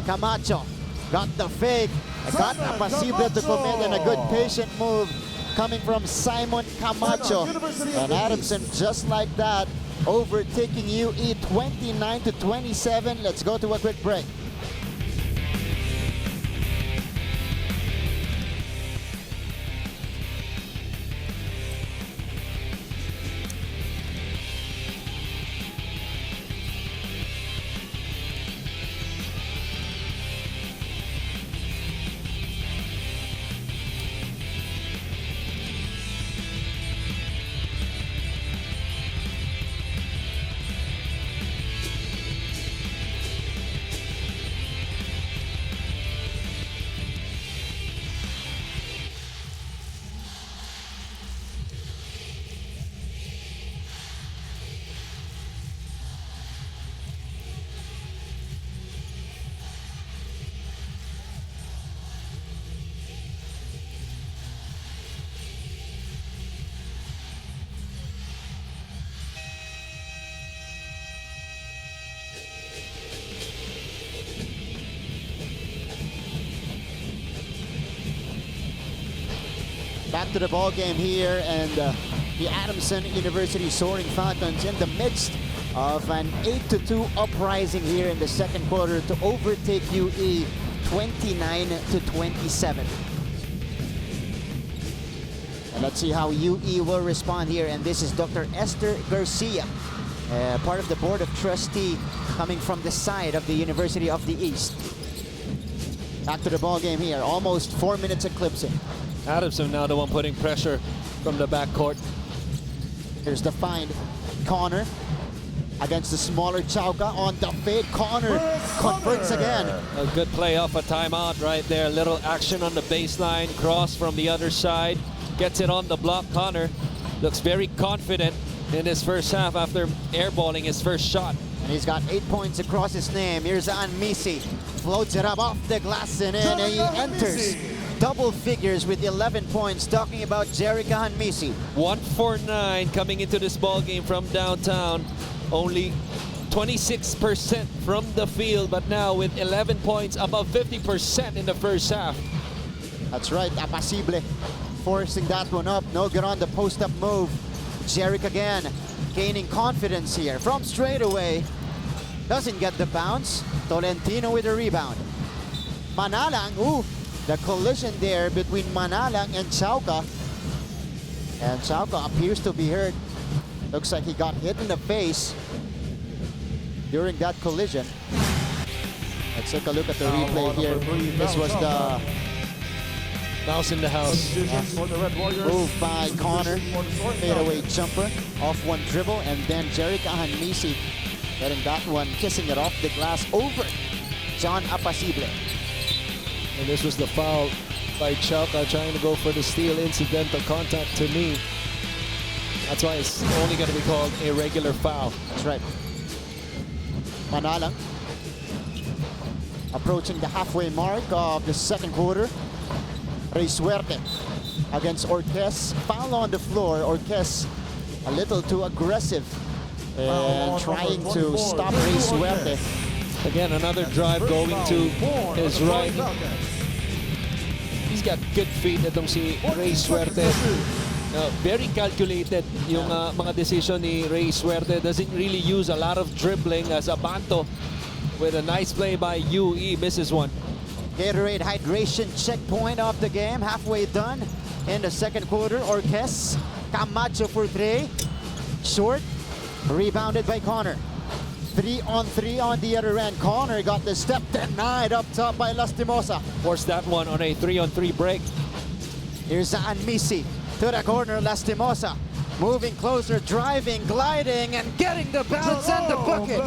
Camacho got the fake, got Abasible to commit, and a good patient move coming from Simon Camacho. And Adamson, just like that, overtaking UE 29-27. Let's go to a quick break. Back to the ball game here, and the Adamson University Soaring Falcons in the midst of an 8-2 uprising here in the second quarter to overtake UE 29-27. And let's see how UE will respond here. And this is Dr. Esther Garcia, part of the Board of Trustee, coming from the side of the University of the East. Back to the ball game here, almost 4 minutes eclipsing. Adamson now the one putting pressure from the backcourt. Here's the find. Connor against the smaller Chauka on the fade. Connor converts again. A good play off a timeout right there. Little action on the baseline. Cross from the other side. Gets it on the block. Connor looks very confident in his first half after airballing his first shot. And he's got 8 points across his name. Here's Anmisi. Floats it up off the glass and in, and he enters double figures with 11 points. Talking about Jerica Anmisi. 1-for-9 coming into this ball game from downtown. Only 26% from the field, but now with 11 points, above 50% in the first half. That's right, Apasible forcing that one up. No good on the post-up move. Jeric again, gaining confidence here from straight away. Doesn't get the bounce. Tolentino with a rebound. Manalang, ooh, the collision there between Manalang and Chauka. And Chauka appears to be hurt. Looks like he got hit in the face during that collision. Let's take a look at the replay here. This was the mouse in the house. Move by Connor. Fadeaway jumper off one dribble, and then Jerica Hanmisi getting that one, kissing it off the glass over John Apasible. And this was the foul by Chauka, trying to go for the steal. Incidental contact to me. That's why it's only going to be called a regular foul. That's right. Manalang approaching the halfway mark of the second quarter. Rey Suerte against Orquez. Foul on the floor. Orquez a little too aggressive and trying to stop Rey Suerte. Again, another drive going to his right. He's got good feet itong si Rey Suerte. Very calculated yung mga decision ni Rey Suerte. Doesn't really use a lot of dribbling as Abanto with a nice play by UE. Misses one. Gatorade hydration checkpoint of the game. Halfway done in the second quarter. Orquez, Camacho for three. Short. Rebounded by Connor. 3-on-3 on the other end. Connor got the step denied up top by Lastimosa. Forced that one on a 3-on-3 break. Here's Anmisi to the corner. Lastimosa moving closer, driving, gliding, and getting the bounce and the bucket.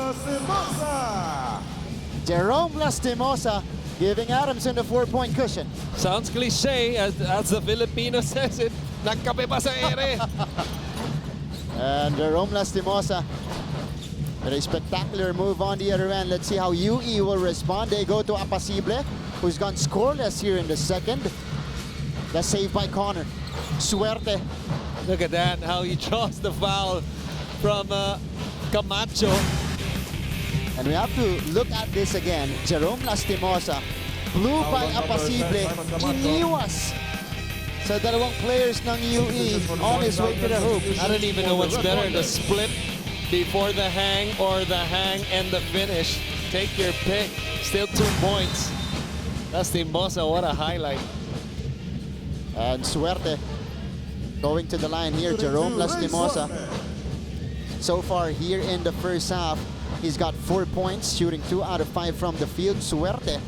Jerome Lastimosa giving Adamson the 4-point cushion. Sounds cliche as the Filipino says it. Nagkape pa sa ere. And Jerome Lastimosa with a spectacular move on the other end. Let's see how UE will respond. They go to Apasible, who's gone scoreless here in the second. The save by Connor. Suerte. Look at that, how he draws the foul from Camacho. And we have to look at this again. Jerome Lastimosa, blue by Apasible, iniwas sa dalawang players ng UE on his way to the hoop. I don't even know what's better, the split before the hang or the hang and the finish. Take your pick. Still 2 points. Lastimosa, what a highlight. And Suerte going to the line here. Jerome Lastimosa. So far here in the first half, he's got 4 points, shooting 2 out of 5 from the field. Suerte,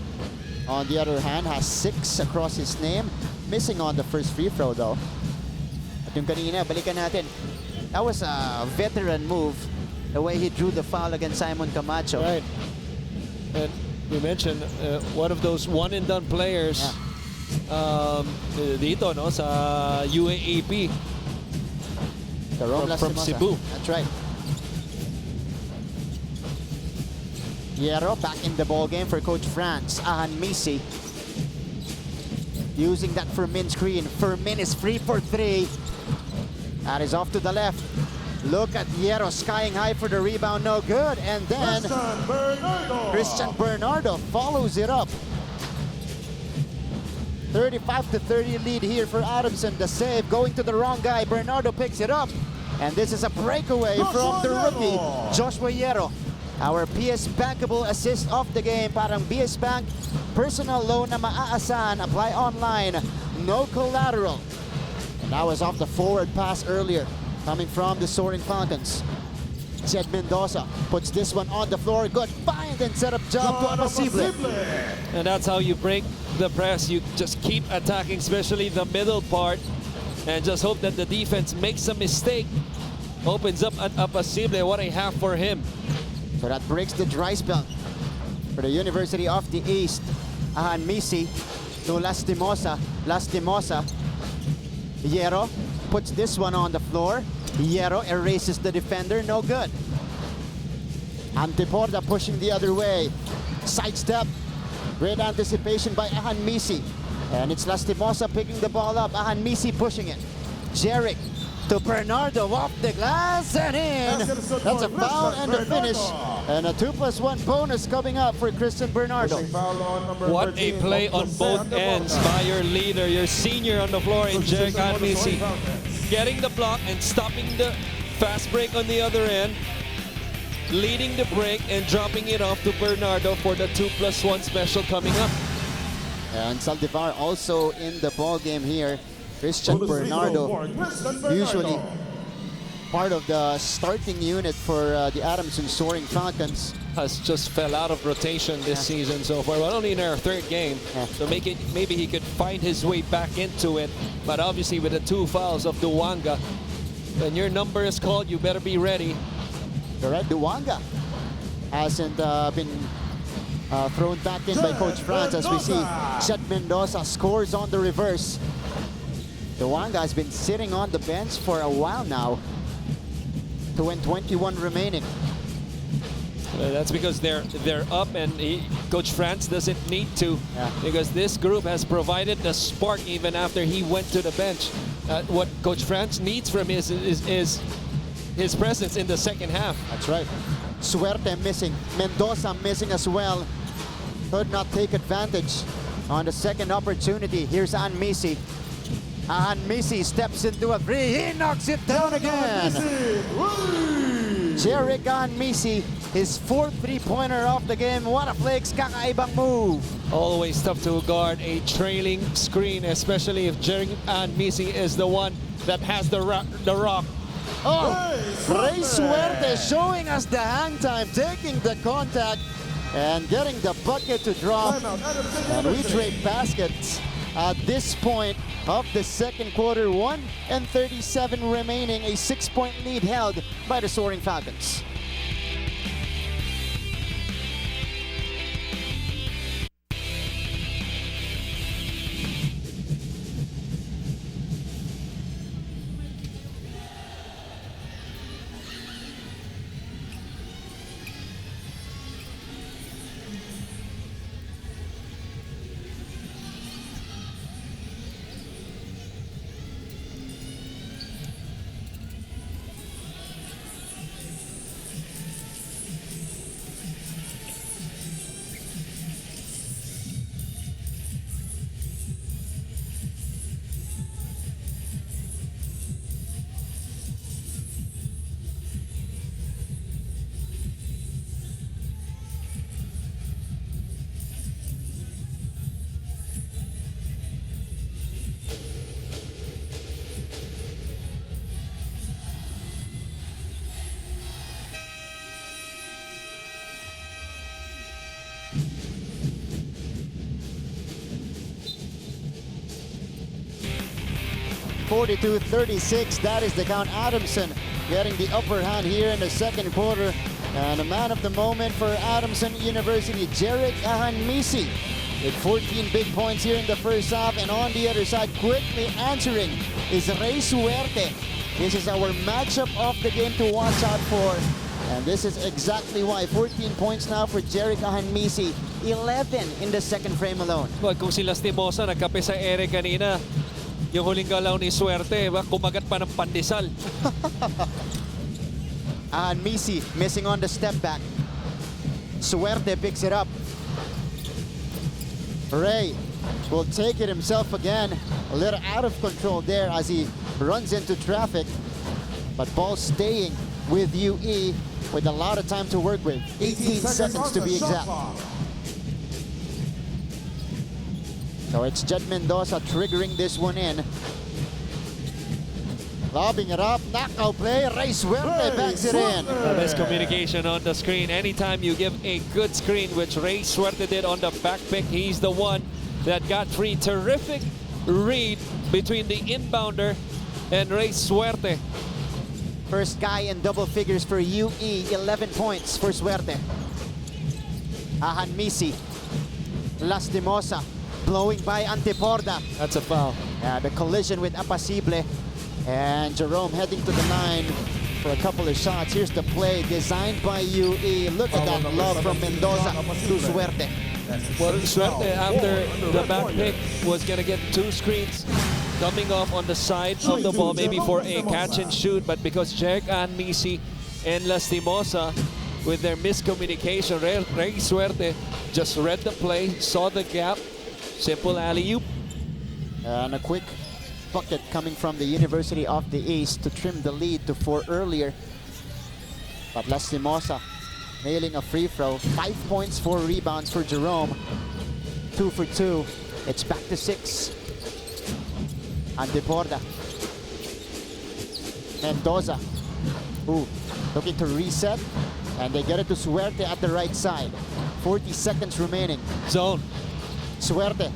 on the other hand, has 6 across his name. Missing on the first free throw though. At yung kanina, balikan natin. That was a veteran move, the way he drew the foul against Simon Camacho. Right. And we mentioned one of those one-and-done players dito, no, sa UAAP from Cebu. That's right. Hierro back in the ball game for Coach Franz. Ahanmisi using that Fermin screen. Fermin is free for 3. That is off to the left. Look at Hierro skying high for the rebound. No good. And then Christian Bernardo follows it up. 35-30 lead here for Adamson. The save going to the wrong guy. Bernardo picks it up. And this is a breakaway from the rookie, Joshua Hierro. Our PS Bankable assist of the game. Parang PS Bank personal loan na maaasahan. Apply online. No collateral. And that was off the forward pass earlier, coming from the Soaring Falcons. Jed Mendoza puts this one on the floor. Good find and set up job to Apasible. And that's how you break the press. You just keep attacking, especially the middle part, and just hope that the defense makes a mistake opens up a posible. What a half for him. So that breaks the dry spell for the University of the East. Ahan Misi to Lastimosa. Lastimosa. Hierro puts this one on the floor. Hierro erases the defender. No good. Antiporda pushing the other way. Sidestep. Great anticipation by Ahan Misi. And it's Lastimosa picking the ball up. Ahan Misi pushing it. Jeric to Bernardo off the glass and in. That's a foul and a finish. And a 2+1 bonus coming up for Christian Bernardo. What a play on both ends by your leader, your senior on the floor in Jeric Anmisi. Getting the block and stopping the fast break on the other end. Leading the break and dropping it off to Bernardo for the 2+1 special coming up. And Saldivar also in the ball game here. Christian Bernardo, usually part of the starting unit for the Adamson Soaring Falcons. Has just fell out of rotation this season so far, but only in our third game. So maybe he could find his way back into it. But obviously with the 2 fouls of Duwanga, when your number is called, you better be ready. Correct. Duwanga hasn't been thrown back in by Coach Franz, as we see Chet Mendoza scores on the reverse. Duwanga has been sitting on the bench for a while now. 2:21 remaining. That's because they're up, and Coach Franz doesn't need to, because this group has provided the spark even after he went to the bench. What Coach Franz needs from him is his presence in the second half. That's right. Suerte missing. Mendoza missing as well. Could not take advantage on the second opportunity. Here's Anmisi. Anmisi steps into a three. He knocks it down again. Jeric Anmisi, his 4th three-pointer of the game. What a flex, kakaibang move. Always tough to guard a trailing screen, especially if Jeric Anmisi is the one that has the rock. Oh, Ray Suerte showing us the hang time, taking the contact and getting the bucket to drop. And we trade baskets at this point of the second quarter. 1:37 remaining, a 6-point lead held by the Soaring Falcons. (42-36), that is the count. Adamson getting the upper hand here in the second quarter. And the man of the moment for Adamson University, Jeric Anmisi, with 14 big points here in the first half. And on the other side, quickly answering is Ray Suerte. This is our matchup of the game to watch out for. And this is exactly why. 14 points now for Jeric Anmisi, 11 in the second frame alone. Well, kung si Lastimosa nagkape sa ere kanina, yung huling galaw ni Suerte, kumagat pa ng pandesal. Anmisi missing on the step back. Suerte picks it up. Ray will take it himself again. A little out of control there as he runs into traffic. But ball staying with UE with a lot of time to work with. 18 seconds to be exact. So it's Jed Mendoza triggering this one in. Lobbing it up, knockout play, Ray Suerte backs it in. Best communication on the screen. Anytime you give a good screen, which Ray Suerte did on the back pick, he's the one that got free. Terrific read between the inbounder and Ray Suerte. First guy in double figures for UE, 11 points for Suerte. Ahan Misi, Lastimosa, blowing by Anteporda. That's a foul. The collision with Apacible. And Jerome heading to the line for a couple of shots. Here's the play designed by UE. Look at that love from Mendoza to Suerte. Well, Suerte, after the back pick, was going to get 2 screens coming off on the side of the ball, maybe for a catch and shoot, but because Jeric Misi and Lastimosa, with their miscommunication, Rey Suerte just read the play, saw the gap, simple alley-oop. And a quick bucket coming from the University of the East to trim the lead to 4 earlier. But Lastimosa nailing a free throw. 5 points, 4 rebounds for Jerome. 2 for 2. It's back to 6. Anteporda. Mendoza. Ooh, looking to reset. And they get it to Suerte at the right side. 40 seconds remaining. Zone. Suerte.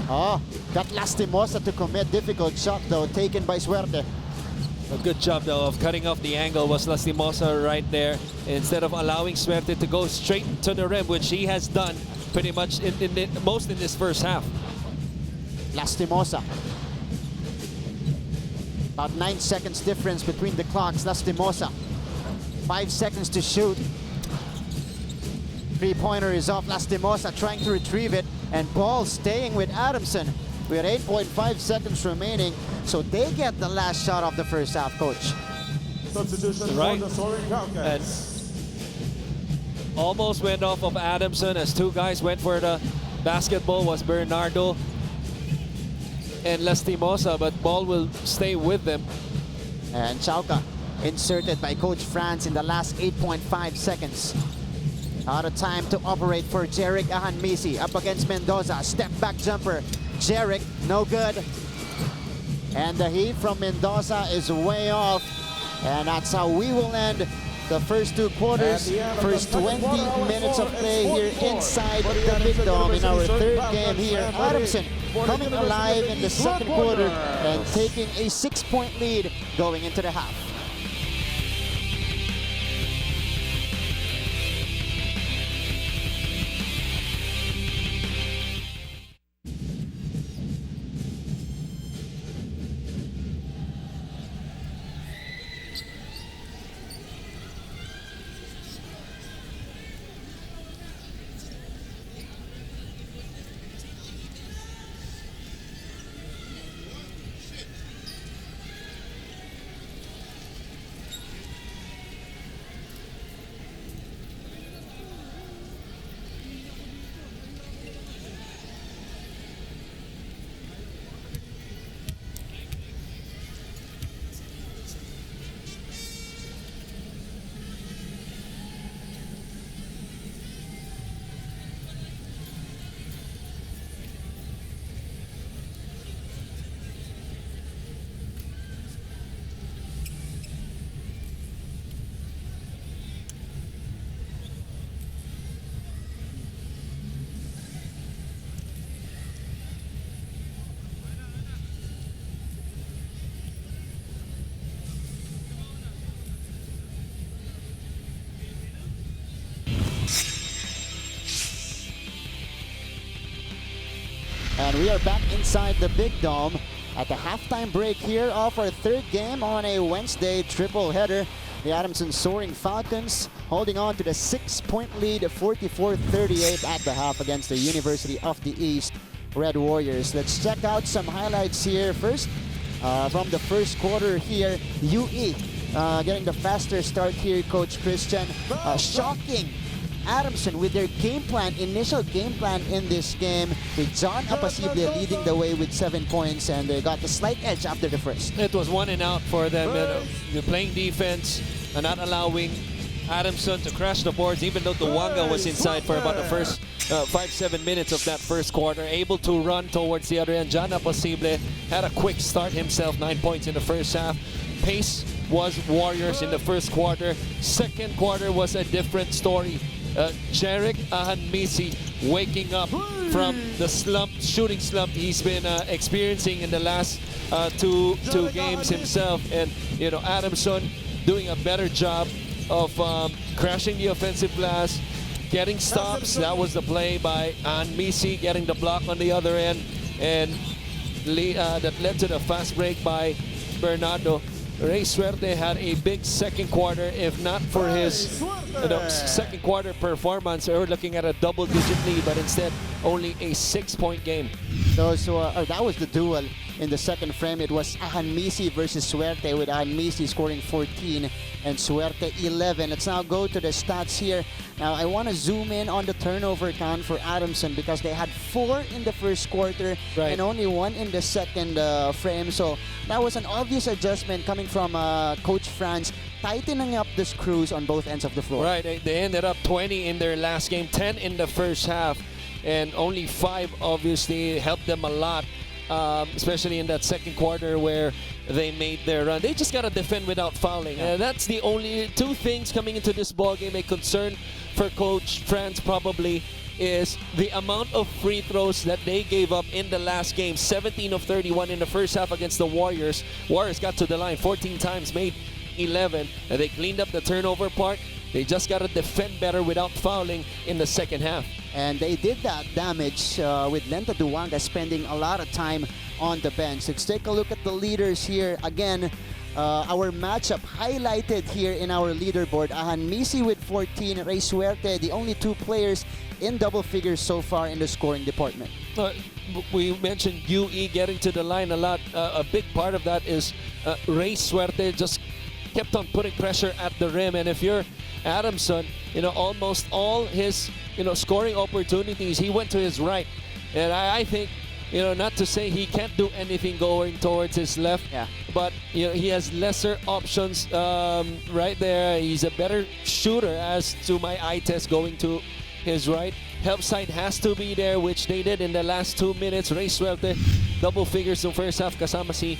Oh, got Lastimosa to commit. Difficult shot though, taken by Suerte. A good job though of cutting off the angle was Lastimosa right there. Instead of allowing Suerte to go straight to the rim, which he has done pretty much most in this first half. Lastimosa. About 9 seconds difference between the clocks. Lastimosa. 5 seconds to shoot. 3-pointer is off. Lastimosa trying to retrieve it. And ball staying with Adamson. We had 8.5 seconds remaining. So they get the last shot of the first half, coach. Substitution Right. for the Soaring And Cowcats. almost went off of Adamson as 2 guys went for the basketball. Was Bernardo and Lastimosa, but ball will stay with them. And Chauca inserted by Coach Franz in the last 8.5 seconds. Out of time to operate for Jeric Misi up against Mendoza. Step back jumper. Jeric, no good. And the heat from Mendoza is way off. And that's how we will end the first 2 quarters. First 20 minutes of play here inside the Big Dome in our 3rd game here. Adamson coming alive in the 2nd quarter and taking a 6-point lead going into the half. And we are back inside the Big Dome at the halftime break here of our 3rd game on a Wednesday triple header. The Adamson Soaring Falcons holding on to the 6-point lead, 44-38 at the half against the University of the East Red Warriors. Let's check out some highlights here. First, from the first quarter here, UE getting the faster start here, Coach Christian. Shocking Adamson with their game plan, initial game plan in this game, with John Apacible leading the way with 7 points, and they got the slight edge after the first. It was 1 and out for them. They're playing defense and not allowing Adamson to crash the boards, even though Duwanga was inside for about the first 5-7 minutes of that first quarter, able to run towards the other end. John Apacible had a quick start himself, 9 points in the first half. Pace was Warriors in the first quarter. Second quarter was a different story. Jeric Misi waking up from the shooting slump he's been experiencing in the last two games himself. And, Adamson doing a better job of crashing the offensive glass, getting stops. That was the play by Misi, getting the block on the other end, and that led to the fast break by Bernardo. Ray Suerte had a big second quarter. If not for his second quarter performance, we're looking at a double-digit lead, but instead only a 6-point game. That was the duel in the second frame. It was Misi versus Suerte, with Misi scoring 14 and Suerte 11. Let's now go to the stats here. Now, I want to zoom in on the turnover count for Adamson, because they had 4 in the first quarter and only 1 in the second frame. So that was an obvious adjustment coming from Coach Franz, tightening up the screws on both ends of the floor. Right, they ended up 20 in their last game, 10 in the first half, and only 5 obviously helped them a lot. Especially in that second quarter where they made their run. They just got to defend without fouling. That's the only 2 things coming into this ball game. A concern for Coach Franz probably is the amount of free throws that they gave up in the last game. 17 of 31 in the first half against the Warriors. Warriors got to the line 14 times, made 11. And they cleaned up the turnover part. They just got to defend better without fouling in the second half. And they did that damage with Lenta Duwanga spending a lot of time on the bench. Let's take a look at the leaders here. Again, our matchup highlighted here in our leaderboard. Misi with 14, Ray Suerte, the only 2 players in double figures so far in the scoring department. We mentioned UE getting to the line a lot. A big part of that is Ray Suerte just kept on putting pressure at the rim. And if you're Adamson, almost all his scoring opportunities, he went to his right. And I think, not to say he can't do anything going towards his left, but he has lesser options right there. He's a better shooter as to my eye test going to his right. Help side has to be there, which they did in the last 2 minutes. Ray Suerte, double figures in first half kasama si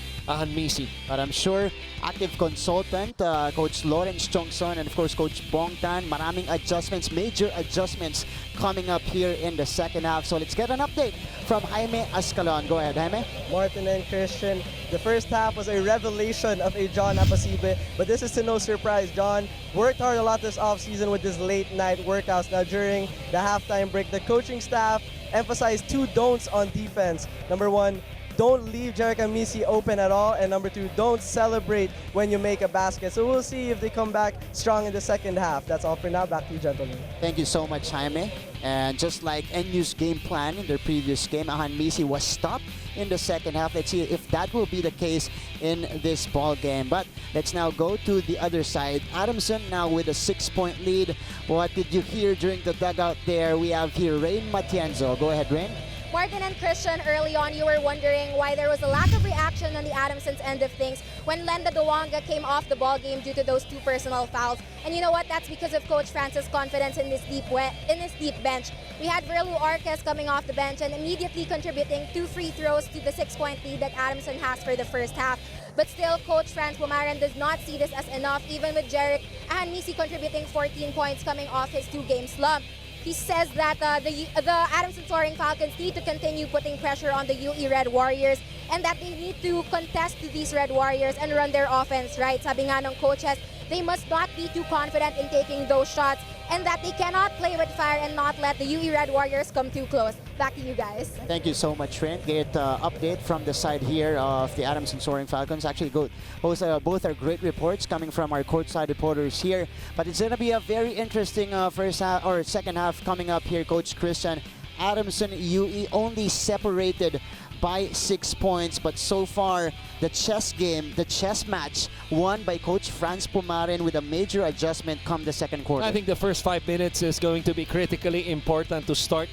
Misi. But I'm sure active consultant, Coach Lawrence Chongson, and of course Coach Bong Tan, maraming adjustments, major adjustments coming up here in the second half. So let's get an update from Jaime Ascalon. Go ahead, Jaime. Martin and Christian, the first half was a revelation of a John Apasibe, but this is to no surprise. John worked hard a lot this offseason with his late night workouts. Now during the halftime break, the coaching staff emphasized 2 don'ts on defense. Number 1, don't leave Jerica Misi open at all, and number 2, don't celebrate when you make a basket. So we'll see if they come back strong in the second half. That's all for now. Back to you, gentlemen. Thank you so much, Jaime. And just like NU's game plan in their previous game, Misi was stopped in the second half. Let's see if that will be the case in this ball game. But let's now go to the other side. Adamson now with a 6-point lead. What did you hear during the dugout there? We have here Rain Matienzo. Go ahead, Rain. Martin and Christian, early on you were wondering why there was a lack of reaction on the Adamson's end of things when Lenda Duwanga came off the ball game due to those 2 personal fouls. And you know what? That's because of Coach Francis' confidence in this deep bench. We had Verlu Arquez coming off the bench and immediately contributing 2 free throws to the 6-point lead that Adamson has for the first half. But still, Coach Franz Pumaren does not see this as enough, even with Jeric Misi contributing 14 points coming off his 2-game slump. He says that the Adamson Soaring Falcons need to continue putting pressure on the UE Red Warriors and that they need to contest to these Red Warriors and run their offense right. Sabi nga ng coaches, they must not be too confident in taking those shots and that they cannot play with fire and not let the UE Red Warriors come too close. Back to you guys. Thank you so much, Trent. Great update from the side here of the Adamson Soaring Falcons. Actually, both are great reports coming from our courtside reporters here. But it's going to be a very interesting first half or second half coming up here, Coach Christian. Adamson UE only separated by 6 points, but so far the chess match won by Coach Franz Pumaren with a major adjustment come the second quarter. I think the first 5 minutes is going to be critically important to start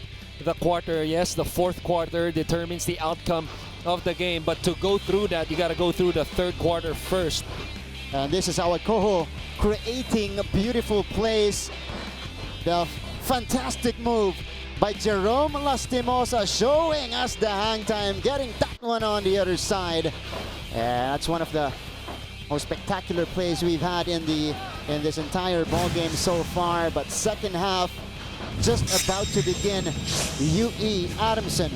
the quarter. Yes, the fourth quarter determines the outcome of the game, but to go through that, you got to go through the third quarter first. And this is our Koho creating beautiful plays. The fantastic move by Jerome Lastimosa showing us the hang time, getting that one on the other side. And that's one of the most spectacular plays we've had in this entire ball game so far. But second half just about to begin. UE Adamson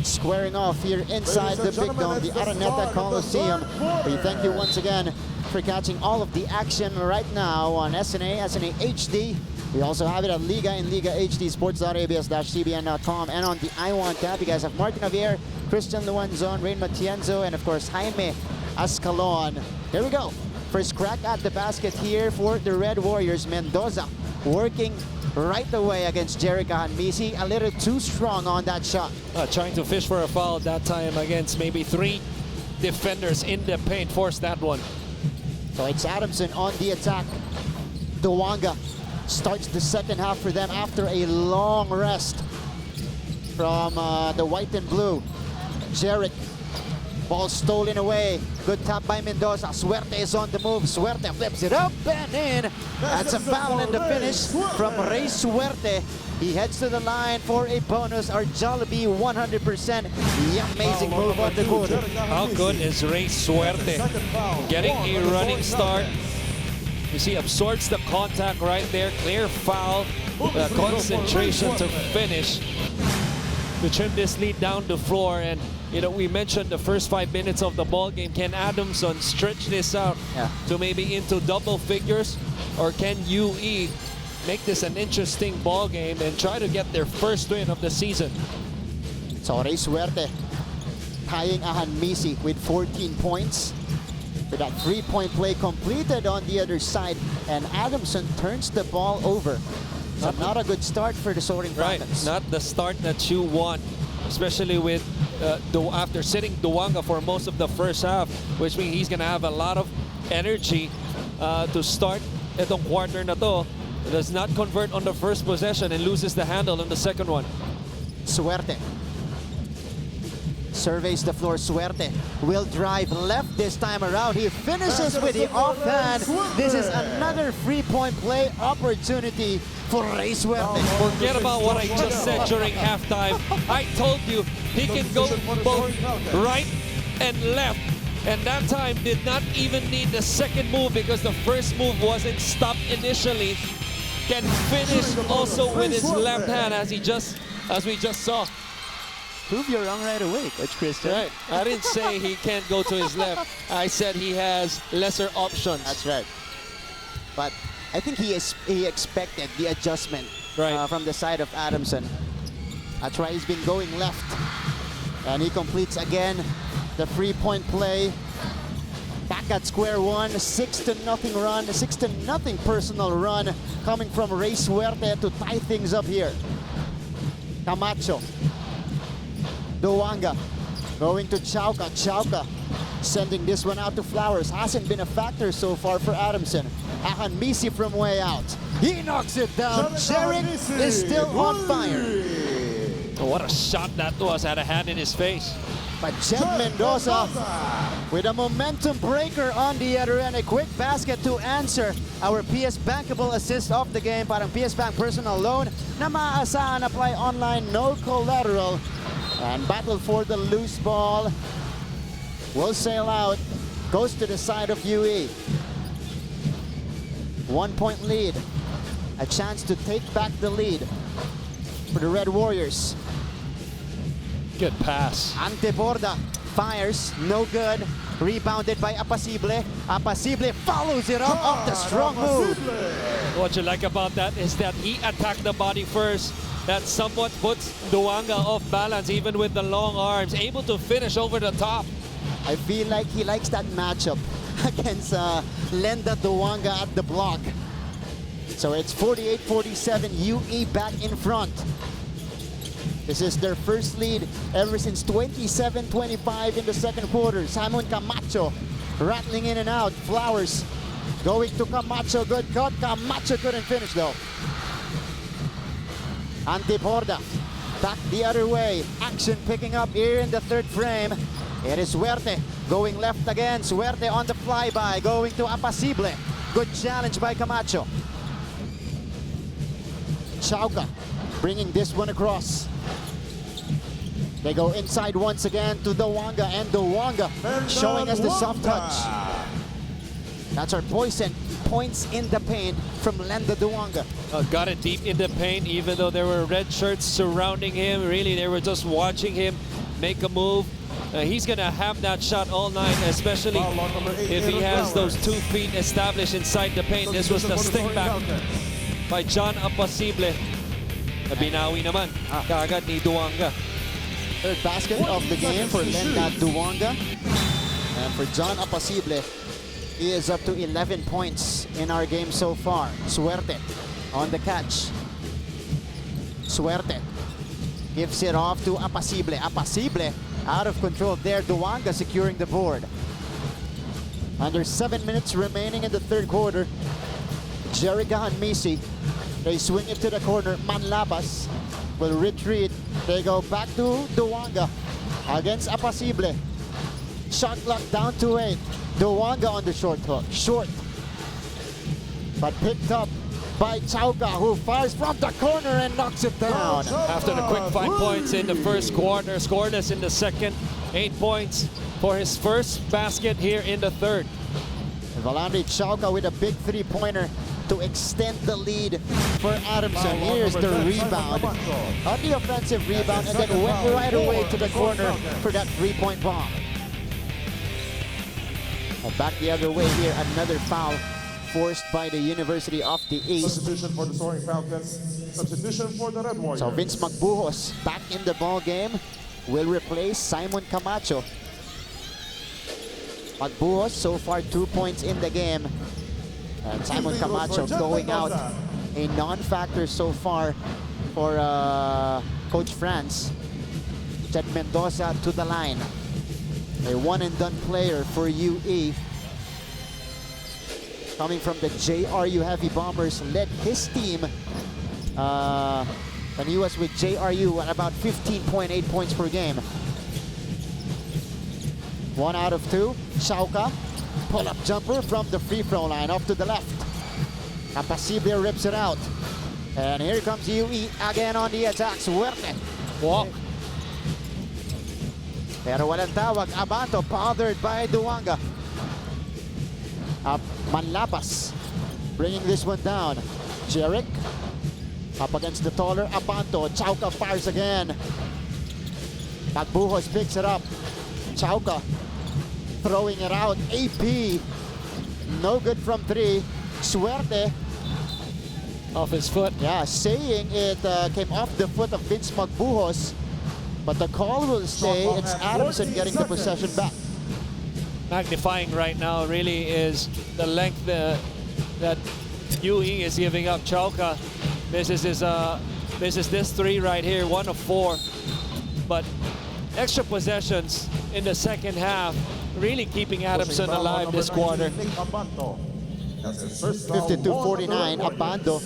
squaring off here inside the Big Dome, the Araneta Coliseum. We thank you once again for catching all of the action right now on SNA HD. We also have it at Liga in Liga HD, sports.abs-cbn.com, and on the iWant tab. You guys have Martin Javier, Christian Luanzon, Rain Matienzo, and of course Jaime Ascalon. Here we go. First crack at the basket here for the Red Warriors. Mendoza working right away against Jerica Hanmisi. A little too strong on that shot. Trying to fish for a foul that time against maybe 3 defenders in the paint. Forced that one. So it's Adamson on the attack. Duwanga starts the second half for them after a long rest from the white and blue. Jeric, ball stolen away. Good tap by Mendoza. Suerte is on the move. Suerte flips it up and in. That's a foul in the finish from Rey Suerte. He heads to the line for a bonus. Our Jollibee 100%. The amazing move on the board. How good is Rey Suerte? Getting a running start. You see, absorbs the contact right there. Clear foul. Concentration to finish. To trim this lead down the floor. And, you know, we mentioned the first 5 minutes of the ball game. Can Adamson stretch this out to maybe into double figures? Or can UE make this an interesting ball game and try to get their first win of the season? So Rey Suerte tying a Hanmisi with 14 points. With that 3-point play completed on the other side, and Adamson turns the ball over. So not a good start for the Soaring Falcons. Not the start that you want, especially with after sitting Duwanga for most of the first half, which means he's gonna have a lot of energy to start itong quarter na to. Does not convert on the first possession and loses the handle on the second one. Suerte surveys the floor. Suerte will drive left this time around. He finishes with the offhand. This is another 3-point play opportunity for Rey Suerte. Forget about what I just said during halftime. I told you he can go both right and left. And that time did not even need the second move because the first move wasn't stopped initially. Can finish also with his left hand as we just saw. Prove you're wrong right away, Coach Christian. Right. I didn't say he can't go to his left. I said he has lesser options. That's right. But I think he expected the adjustment from the side of Adamson. That's why he's been going left. And he completes again the 3-point play. Back at square one, 6-0 run, 6-0 personal run coming from Rey Suerte to tie things up here. Camacho. Duwanga going to Chauca. Chauca sending this one out to Flowers. Hasn't been a factor so far for Adamson. Hanmisi from way out. He knocks it down. Jeric is still on fire. Oh, what a shot that was. Had a hand in his face. But Jed Mendoza with a momentum breaker on the other end. A quick basket to answer our PS Bankable assist of the game. Parang PS Bank personal loan na maaasahan, apply online, no collateral. And battle for the loose ball. Will sail out. Goes to the side of UE. 1-point lead. A chance to take back the lead for the Red Warriors. Good pass. Anteborda fires, no good. Rebounded by Apacible. Apacible follows it up off the strong move. What you like about that is that he attacked the body first. That somewhat puts Duwanga off balance, even with the long arms. Able to finish over the top. I feel like he likes that matchup against Lenda Duwanga at the block. So it's 48-47, UE back in front. This is their first lead ever since 27-25 in the second quarter. Simon Camacho rattling in and out. Flowers going to Camacho. Good cut. Camacho couldn't finish though. Anteborda back the other way. Action picking up here in the third frame. It is Suerte going left again. Suerte on the flyby going to Apacible. Good challenge by Camacho. Chauca bringing this one across. They go inside once again to Duwanga, and Duwanga showing us the soft touch. That's our poison. Points in the paint from Lenda Duwanga. Got it deep in the paint, even though there were red shirts surrounding him. Really, they were just watching him make a move. He's going to have that shot all night, especially Foul on number 8, if he Aaron has those Flowers. 2 feet established inside the paint. This was the stick back by John Apasible. Binawi naman kaagad ni Duanga. Third basket of the game for Lenda Duanga. And for John Apasible, he is up to 11 points in our game so far. Suerte on the catch. Suerte gives it off to Apasible. Apasible out of control there. Duanga securing the board. Under 7 minutes remaining in the third quarter. Jerica and Misi, they swing it to the corner. Manlabas will retreat. They go back to Duanga against Apasible. Shot clock down to 8. Duanga on the short hook. Short. But picked up by Chauka, who fires from the corner and knocks it down. After the quick 5 points in the first quarter, scoreless in the second. 8 points for his first basket here in the third. Valandri Chauka with a big three-pointer to extend the lead for Adamson. Here's the rebound. On the offensive rebound, and then went right away to the corner for that three-point bomb. Back the other way here, another foul forced by the University of the East. Substitution for the Soaring Falcons. Substitution for the Red Warriors. So Vince Magbuhos back in the ball game, will replace Simon Camacho. Magbuhos so far 2 points in the game. And Simon Camacho going out, a non-factor so far for Coach Franz. Jed Mendoza to the line. A one-and-done player for UE. Coming from the JRU Heavy Bombers, led his team when he was with JRU at about 15.8 points per game. 1 out of 2. Chauka, pull-up jumper from the free throw line off to the left. Apasible rips it out. And here comes UE again on the attack. Suerte. Walk. Pero walang tawag. Abanto bothered by Duanga. Manlapas bringing this one down. Jeric up against the taller Abanto. Chauka fires again. Magbuhos picks it up. Chauka throwing it out. AP no good from 3. Suerte Off his foot. yeah, saying it came off the foot of Vince Magbuhos, but the call will stay. It's Adamson getting the possession back. Magnifying right now really is the length that UE is giving up. Chauka misses this 3 right here, 1 of 4. But extra possessions in the second half, really keeping Adamson alive this quarter. 52-49, Abando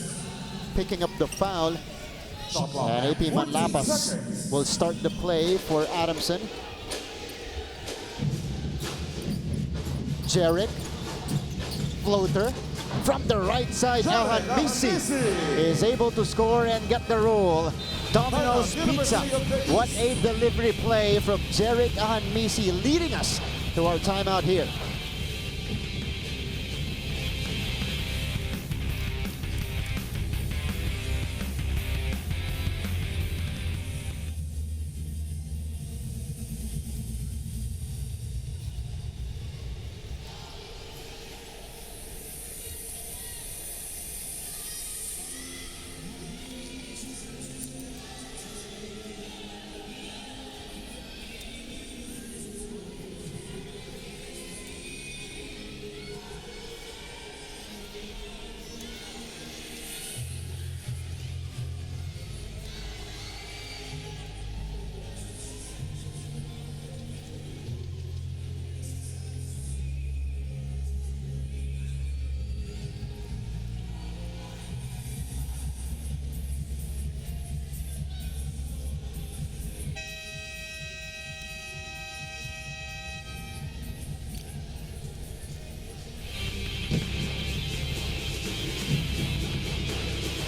picking up the foul. And AP Manlapas will start the play for Adamson. Jeric, floater from the right side. Elhan Misi is able to score and get the roll. Domino's Pizza. What a delivery play from Jeric Elhan Misi, leading us to our timeout here.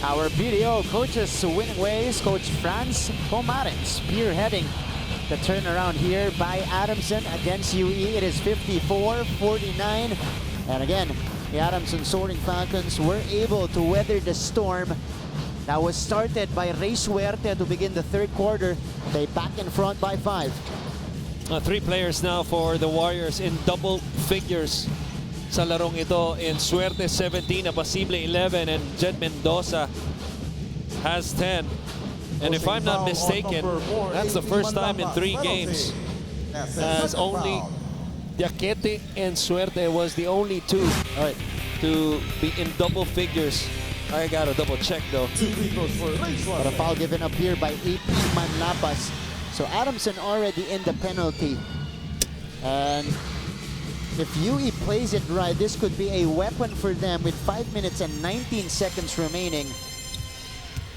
Our BDO coaches winning ways, Coach Franz Pomarin spearheading the turnaround here by Adamson against UE. It is 54-49. And again, the Adamson Soaring Falcons were able to weather the storm That was started by Rey Suerte to begin the third quarter. They back in front by 5. 3 players now for the Warriors in double figures sa larong ito. In Suerte 17, Apacible 11, and Jed Mendoza has 10. And if I'm not mistaken, that's the first time in 3 games as only Diakete and Suerte was the only 2 to be in double figures. I gotta double check though. But a foul given up here by AP Manlapas. So Adamson already in the penalty. And if UE plays it right, this could be a weapon for them with 5 minutes and 19 seconds remaining.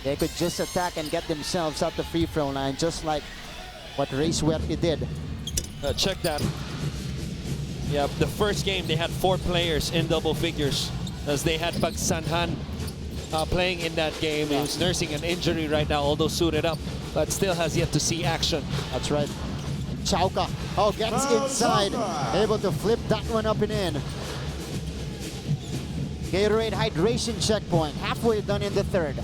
They could just attack and get themselves out the free throw line, just like what Rey Suerte did. Check that. Yeah, the first game they had 4 players in double figures as they had Pagsanhan playing in that game. He was nursing an injury right now, although suited up, but still has yet to see action. That's right. Chauka, gets inside, able to flip that one up and in. Gatorade hydration checkpoint, halfway done in the third.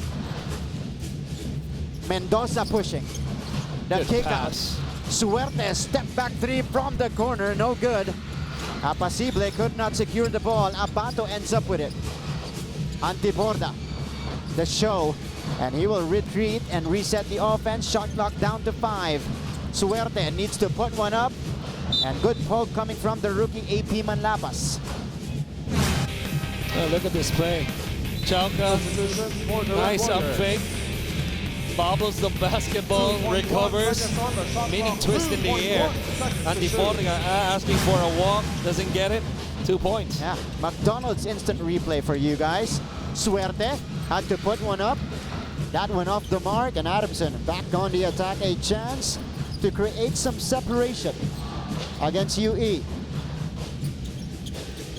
Mendoza pushing. The kick out. Suerte, step back 3 from the corner, no good. Apacible could not secure the ball. Abato ends up with it. Antiborda, the show, and he will retreat and reset the offense. Shot clock down to 5. Suerte needs to put one up, and good poke coming from the rookie AP Manlapas. Oh, look at this play. Chauka, nice up fake. Bobbles the basketball, recovers, meaning twist in the air. Antiborda asking for a walk, doesn't get it. 2 points. Yeah, McDonald's instant replay for you guys. Suerte had to put one up. That one off the mark, and Adamson back on the attack. A chance to create some separation against UE.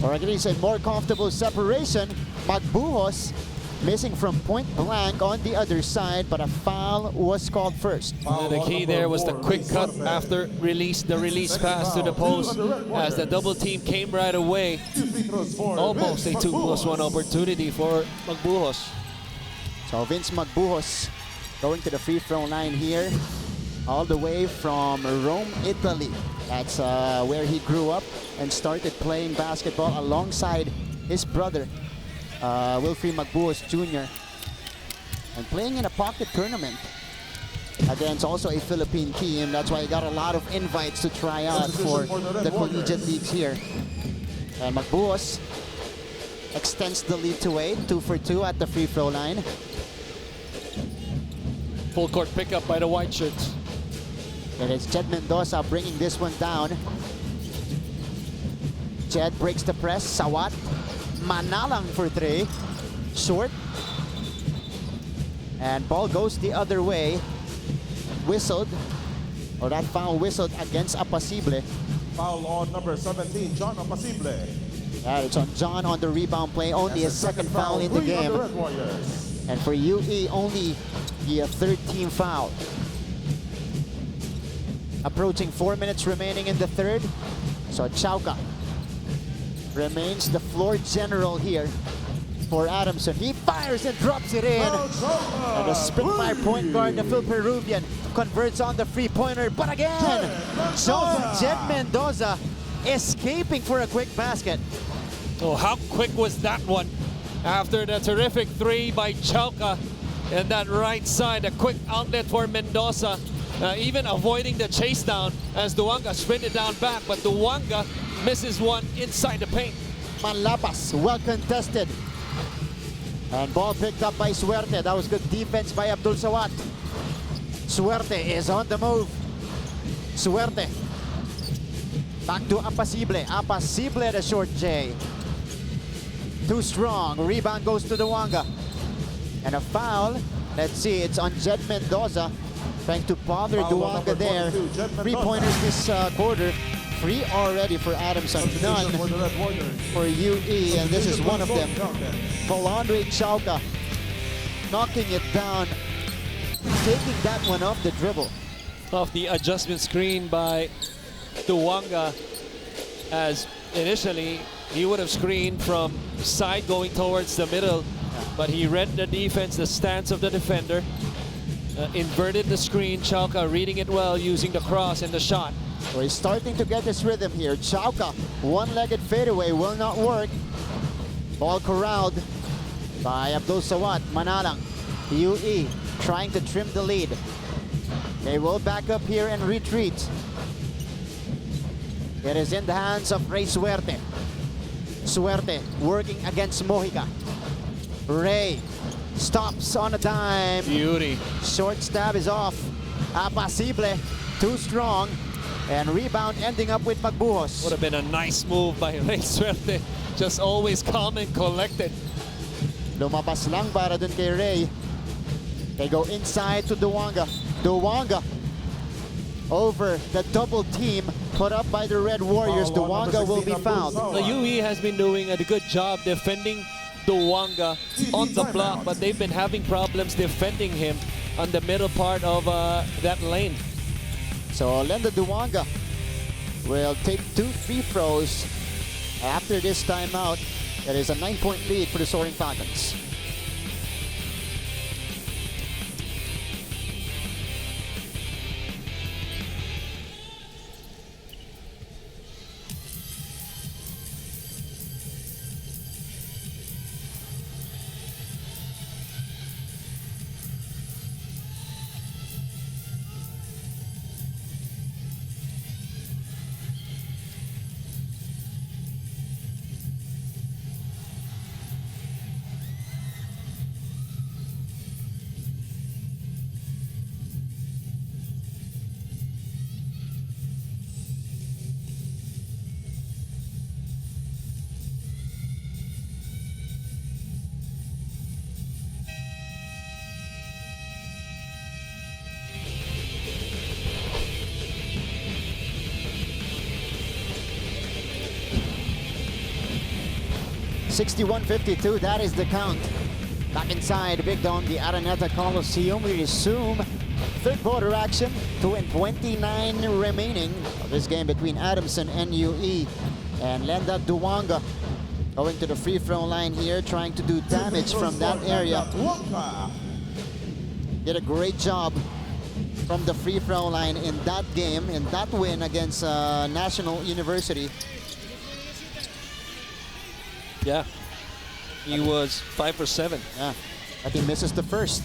Or at least a more comfortable separation. Magbuhos missing from point blank on the other side, but a foul was called first. The key there was the quick cut after the release pass to the post as the double team came right away. Almost a 2+1 opportunity for Magbuhos. So Vince Magbuhos going to the free throw line here, all the way from Rome, Italy. That's where he grew up and started playing basketball alongside his brother, Wilfrey Magbuhos Jr. And playing in a pocket tournament against also a Philippine team. That's why he got a lot of invites to try out for the collegiate leagues here. And Magbuhos extends the lead to 8, 2 for 2 at the free throw line. Full court pickup by the white shirts. And it's Jed Mendoza bringing this one down. Jed breaks the press. Sawat. Manalang for 3. Short. And ball goes the other way. Whistled. Or that foul whistled against Apacible. Foul on number 17, John Apacible. It's on John on the rebound play. Only a second foul in the game. And for UE, only the third team foul. Approaching 4 minutes remaining in the third. So Chauka remains the floor general here for Adamson. He fires and drops it in. And the Spitfire point guard, the Phil Peruvian, converts on the three-pointer. But again, Jed Mendoza escaping for a quick basket. Oh, how quick was that one? After the terrific 3 by Chauka and that right side, a quick outlet for Mendoza. Even avoiding the chase down as Duanga sprinted down back, but Duanga misses one inside the paint. Manlapas, well contested. And ball picked up by Suerte. That was good defense by Abdul Sawat. Suerte is on the move. Suerte. Back to Apacible. Apacible, the short J. Too strong. Rebound goes to Duanga. And a foul. Let's see, it's on Jed Mendoza. Trying to bother Duanga there. 3-pointers this quarter. 3 already for Adamson. None for UE, and this is one of them. Polandre Chauka knocking it down, taking that one off the dribble. Off the adjustment screen by Duanga, as initially he would have screened from side going towards the middle but he read the defense, the stance of the defender, inverted the screen. Chauka reading it well, using the cross and the shot. So he's starting to get his rhythm here. Chauka, one-legged fadeaway will not work. Ball corralled by Abdul Sawat. Manalang, UE trying to trim the lead. They will back up here and retreat. It is in the hands of Ray Suerte. Suerte working against Mojica. Ray stops on a dime. Beauty. Short stab is off. Apasible, too strong. And rebound ending up with Magbuhos. Would have been a nice move by Ray Suerte. Just always calm and collected. Lumabas lang para dun kay Ray. They go inside to Duwanga. Duwanga over the double team put up by the Red Warriors. Duwanga will be fouled. The UE has been doing a good job defending Duwanga on the block, but they've been having problems defending him on the middle part of that lane. So Lenda Duwanga will take 2 free throws after this timeout. That is a 9-point lead for the Soaring Falcons. (61-52), that is the count. Back inside Big Dome, the Araneta Coliseum. We resume third quarter action. 2:29 remaining of this game between Adamson and UE. And Lenda Duwanga going to the free throw line here, trying to do damage from that area. Did a great job from the free throw line in that game, in that win against National University. Yeah, he was 5 for 7. Yeah, but he misses the first.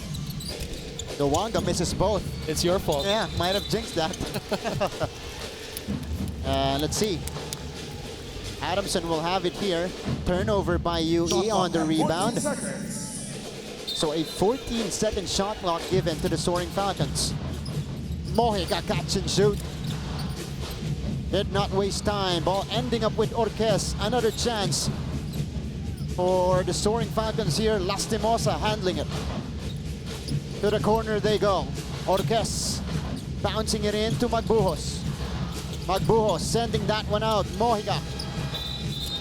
Duwanga misses both. It's your fault. Yeah, might have jinxed that. Let's see. Adamson will have it here. Turnover by UE on the rebound. So a 14-second shot clock given to the Soaring Falcons. Mojica catch and shoot. Did not waste time. Ball ending up with Orquez. Another chance for the Soaring Falcons here. Lastimosa handling it. To the corner they go. Orquez bouncing it in to Magbuhos. Magbuhos sending that one out. Mojica.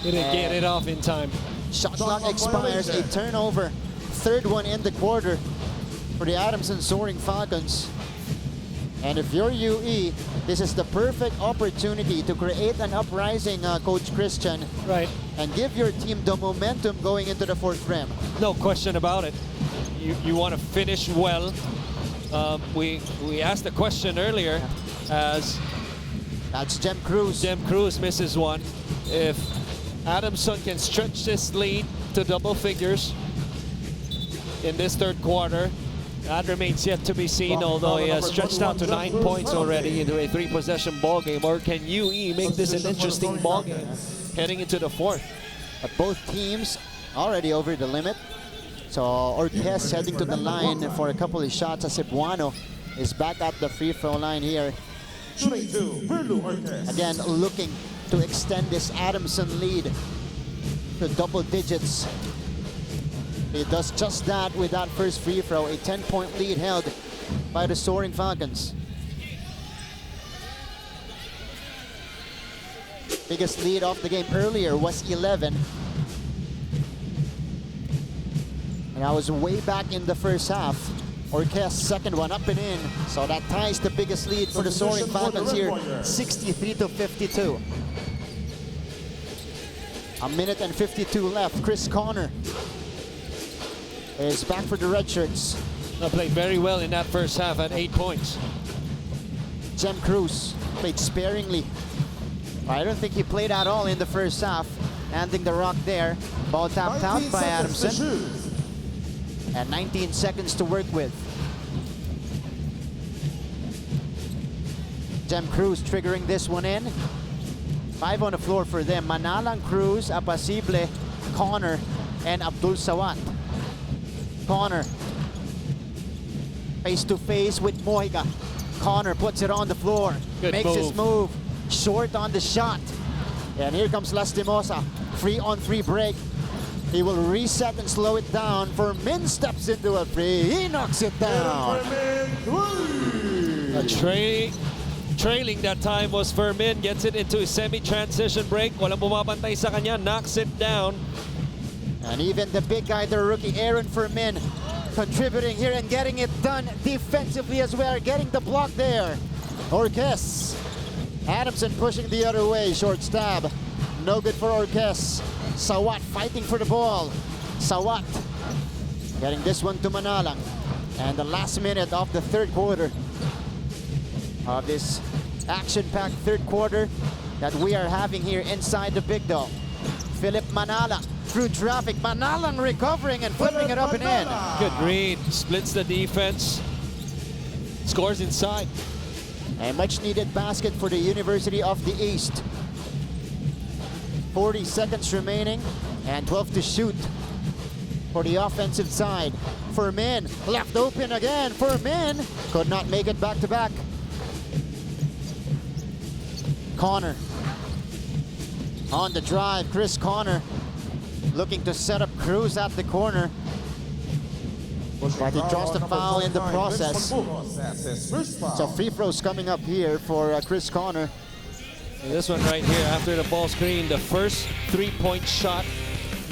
Didn't get it off in time. Shot clock expires. A turnover. Third one in the quarter for the Adamson Soaring Falcons. And if you're UE, this is the perfect opportunity to create an uprising, Coach Christian. Right. And give your team the momentum going into the fourth frame. No question about it. You want to finish well. We asked the question earlier as That's Jem Cruz. Jem Cruz misses one. If Adamson can stretch this lead to double figures in this third quarter, that remains yet to be seen, although he has stretched out to 9 points already into a 3-possession ball game. Or can UE make this an interesting ball game heading into the fourth? But both teams already over the limit. So Orquez heading to the line for a couple of shots as Cebuano is back at the free throw line here. Again, looking to extend this Adamson lead to double digits. He does just that with that first free throw. A 10-point lead held by the Soaring Falcons. Biggest lead off the game earlier was 11. And that was way back in the first half. Orquez second one up and in. So that ties the biggest lead for the Soaring Falcons here, 63-52. A minute and 52 left. Chris Connor is back for the red shirts. Played very well in that first half at 8 points. Jem Cruz played sparingly. I don't think he played at all in the first half. Handing the rock there. Ball tapped out 19 by seconds to Adamson. shoot. And 19 seconds to work with. Jem Cruz triggering this one in. 5 on the floor for them. Manalang, Cruz, Apasible, Connor, and Abdul Sawat. Connor face to face with Mojica. Connor puts it on the floor. Good makes move. his move. Short on the shot. And here comes Lastimosa. 3-on-3 break. He will reset and slow it down. Fermin steps into a three. He knocks it down. Trailing that time was Fermin. Gets it into a semi-transition break. Walang bumabantay sa kanya. Knocks it down. And even the big guy, the rookie Aaron Fermin, contributing here and getting it done defensively as well. Getting the block there. Orques. Adamson pushing the other way. Short stab. No good for Orques. Sawat fighting for the ball. Sawat getting this one to Manalang. And the last minute of the third quarter of this action-packed third quarter that we are having here inside the Big Dome. Philip Manalang through traffic. Manalang recovering and flipping it up and in. Good read. Splits the defense. Scores inside. A much-needed basket for the University of the East. 40 seconds remaining and 12 to shoot for the offensive side. Fermin left open again. Fermin could not make it back-to-back. Connor on the drive. Chris Connor looking to set up Cruz at the corner. But he draws the foul in the process. So free throws coming up here for Chris Connor. And this one right here, after the ball screen, the first three-point shot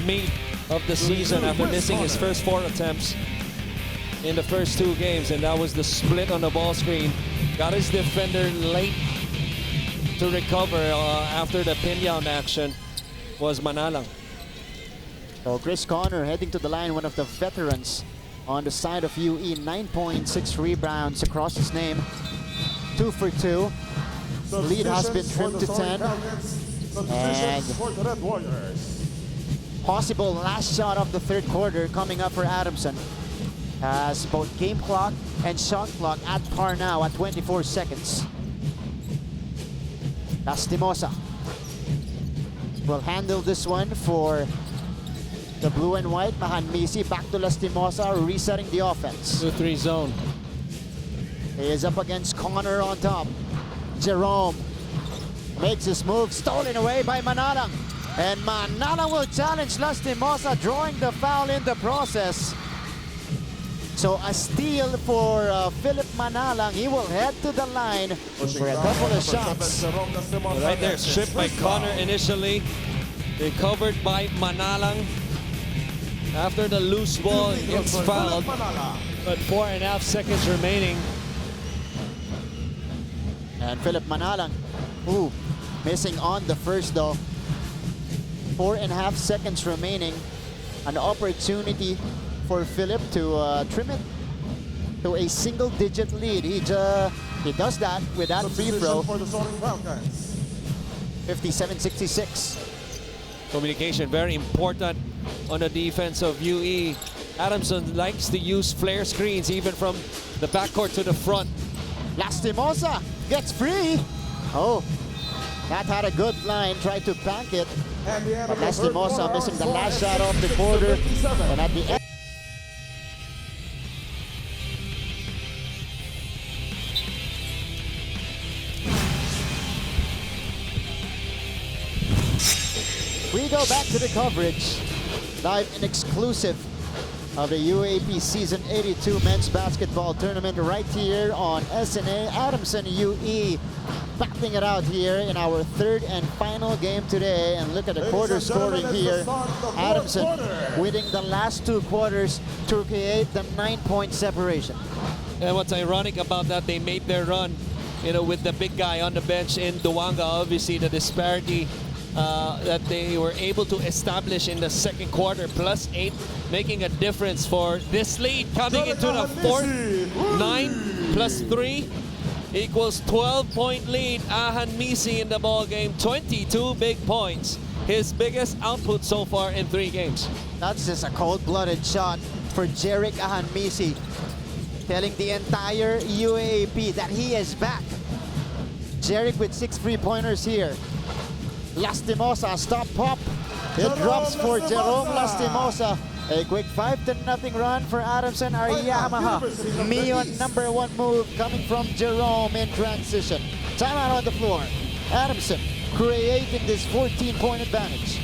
made of the season after missing his first 4 attempts in the first 2 games, and that was the split on the ball screen. Got his defender late to recover after the pin-down action was Manalang. So Chris Connor heading to the line, one of the veterans on the side of UE. 9.6 rebounds across his name. 2 for 2. Lead has been trimmed to 10. And possible last shot of the third quarter coming up for Adamson, as both game clock and shot clock at par now at 24 seconds. Lastimosa will handle this one for the blue and white. Mahanmisi back to Lastimosa, resetting the offense. 2-3 zone. He is up against Connor on top. Jerome makes his move, stolen away by Manalang. And Manalang will challenge Lastimosa, drawing the foul in the process. So a steal for Philip Manalang. He will head to the line for a couple of shots. Right there, stripped by Connor initially. Recovered by Manalang. After the loose ball, he gets fouled. But 4.5 seconds remaining. And Philip Manalang, missing on the first though. 4.5 seconds remaining. An opportunity for Philip to trim it to a single-digit lead. He does that with that free throw. 57-66. Communication very important on the defense of UE. Adamson likes to use flare screens even from the backcourt to the front. Lastimosa gets free. Oh, that had a good line. Tried to bank it. But Lastimosa missing the last shot of the quarter. And at the end, we go back to the coverage. Live and exclusive of the UAAP Season 82 Men's Basketball Tournament right here on SNA. Adamson UE battling it out here in our third and final game today. And look at the quarter scoring here. Adamson winning the last 2 quarters to create the 9-point separation. And what's ironic about that, they made their run, with the big guy on the bench in Duwanga. Obviously, the disparity that they were able to establish in the second quarter, +8, making a difference for this lead coming into the fourth. 9 plus 3 equals 12-point lead. Ahan Misi in the ball game, 22 big points. His biggest output so far in 3 games. That's just a cold-blooded shot for Jerick Ahanmisi, telling the entire UAAP that he is back. Jerick with 6 3-pointers here. Lastimosa, stop pop. It drops for Jerome Lastimosa. A quick 5-0 run for Adamson. Our Yamaha Mion #1 move coming from Jerome in transition. Timeout on the floor. Adamson creating this 14-point advantage.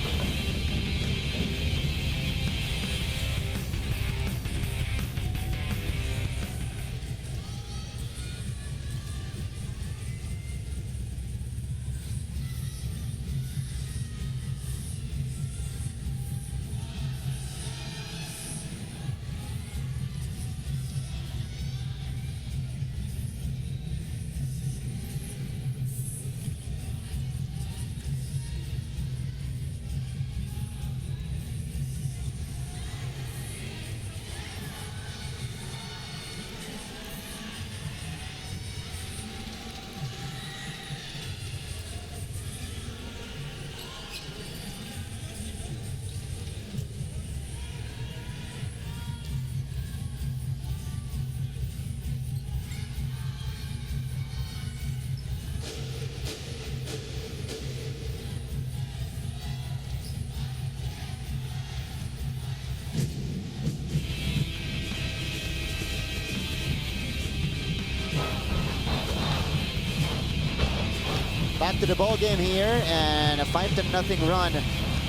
Back to the ball game here, and a 5-0 run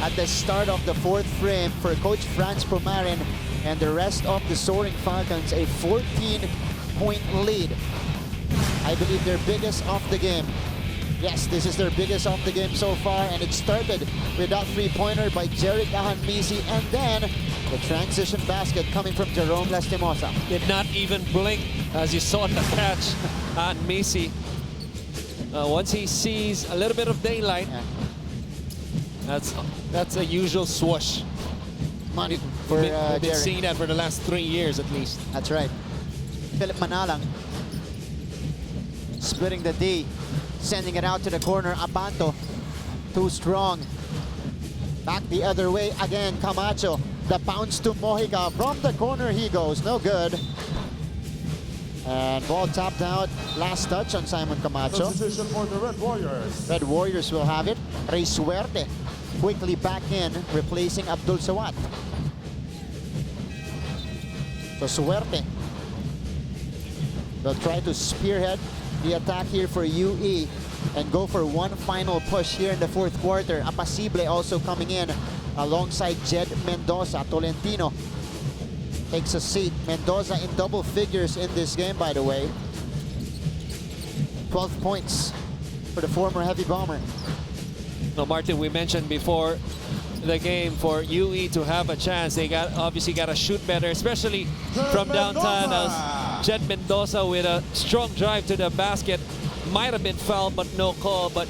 at the start of the 4th frame for Coach Franz Pumarin and the rest of the Soaring Falcons. A 14-point lead. I believe their biggest of the game. Yes, this is their biggest of the game so far, and it started with that 3-pointer by Jerick Ahanmisi, and then the transition basket coming from Jerome Lastimosa. Did not even blink as you saw the catch on Misi. Once he sees a little bit of daylight, that's a usual swoosh. Money for We've been Jerick. seeing that for the last 3 years at least. That's right. Philip Manalang splitting the D, sending it out to the corner. Abanto, too strong. Back the other way again. Camacho, the bounce to Mojica. From the corner he goes, no good. And ball tapped out. Last touch on Simon Camacho. Substitution for the Red Warriors. Red Warriors will have it. Rey Suerte quickly back in, replacing Abdul Sawat. So Suerte will try to spearhead the attack here for UE and go for one final push here in the 4th quarter. Apacible also coming in alongside Jed Mendoza. Tolentino takes a seat. Mendoza in double figures in this game, by the way. 12 points for the former heavy bomber. No, Martin, we mentioned before the game for UE to have a chance, they obviously got to shoot better, especially from downtown. As Jed Mendoza with a strong drive to the basket, might have been fouled, but no call. But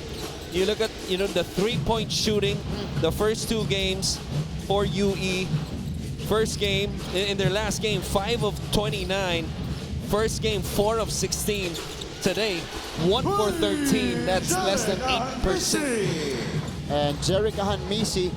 you look at the 3-point shooting, the first 2 games for UE. First game in their last game, 5 of 29. First game, 4 of 16. Today, 1 for 13. That's less than 8%. And Jerick Ahanmisi,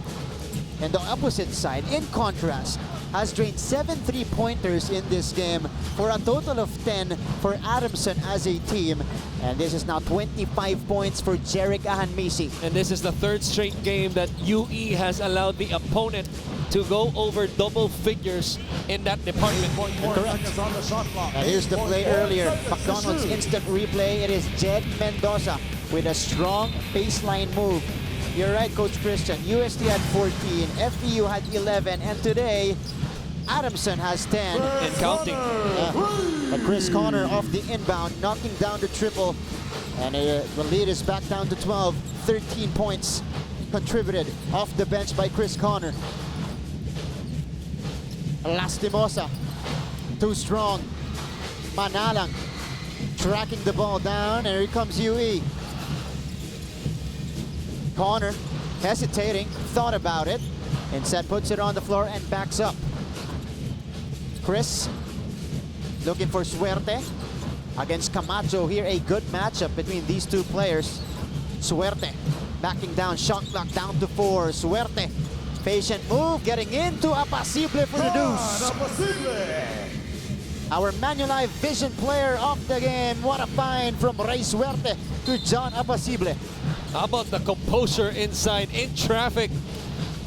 and the opposite side, in contrast, has drained 7 3-pointers in this game for a total of 10 for Adamson as a team. And this is now 25 points for Jerick Ahanmisi. And this is the 3rd straight game that UE has allowed the opponent to go over double figures in that department. Correct. On the shot clock. And here's the play earlier. McDonald's instant replay. It is Jed Mendoza with a strong baseline move. You're right, Coach Christian. UST had 14, FEU had 11, and today, Adamson has 10. And counting. But Chris Connor off the inbound, knocking down the triple. And the lead is back down to 12. 13 points contributed off the bench by Chris Connor. Lastimosa, too strong. Manalang tracking the ball down, and here comes UE. Connor hesitating, thought about it, instead puts it on the floor and backs up. Chris looking for Suerte against Camacho here. A good matchup between these two players. Suerte backing down, shot clock down to 4. Suerte, patient move, getting into Apacible for the deuce. Our Manulife Vision player of the game. What a find from Ray Suerte to John Apacible. How about the composure inside in traffic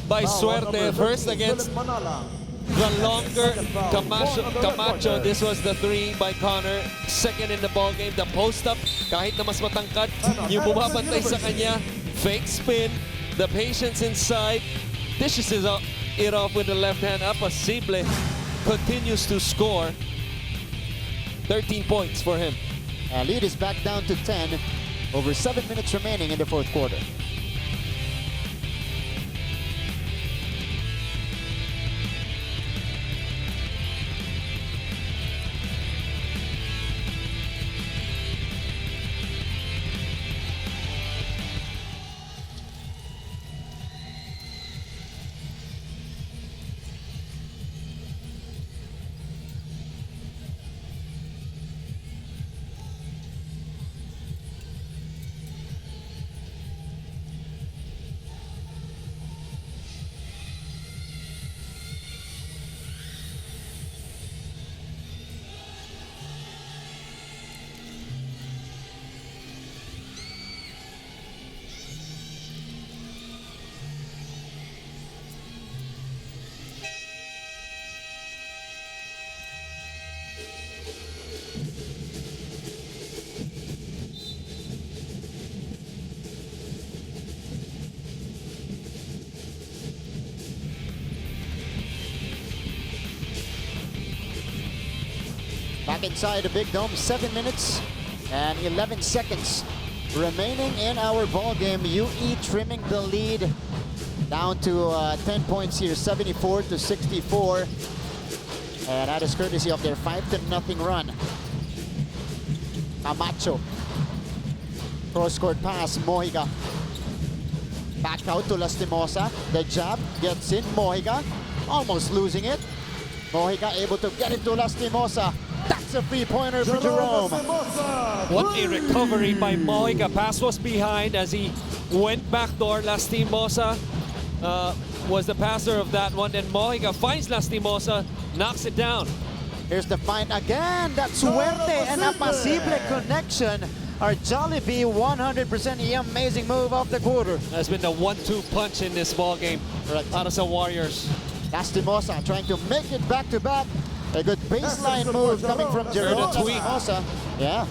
by Suerte? First against the longer Camacho. This was the 3 by Connor. Second in the ball game, the post-up. Kahit na mas matangkad, yung bumabantay sa kanya. Fake spin, the patience inside. Dishes it off with the left hand. Apacible continues to score. 13 points for him. Lead is back down to 10. Over 7 minutes remaining in the fourth quarter. Back inside the Big Dome, 7 minutes and 11 seconds remaining in our ball game. UE trimming the lead down to 10 points here, 74 to 64. And that is courtesy of their 5-0 run. Camacho. Cross-court pass, Mojica. Back out to Lastimosa. The jab gets in, Mojica. Almost losing it. Mojica able to get it to Lastimosa. That's a three-pointer for Jerome. What a recovery by Mojica. Pass was behind as he went backdoor. Lastimosa was the passer of that one. Then Mojica finds Lastimosa, knocks it down. Here's the find again. That Suerte and Apacible connection. Our Jollibee 100% the amazing move of the quarter. That's been the 1-2 punch in this ball game out of some Warriors. Lastimosa trying to make it back-to-back. A good baseline move coming from Jerome Lastimosa. Yeah.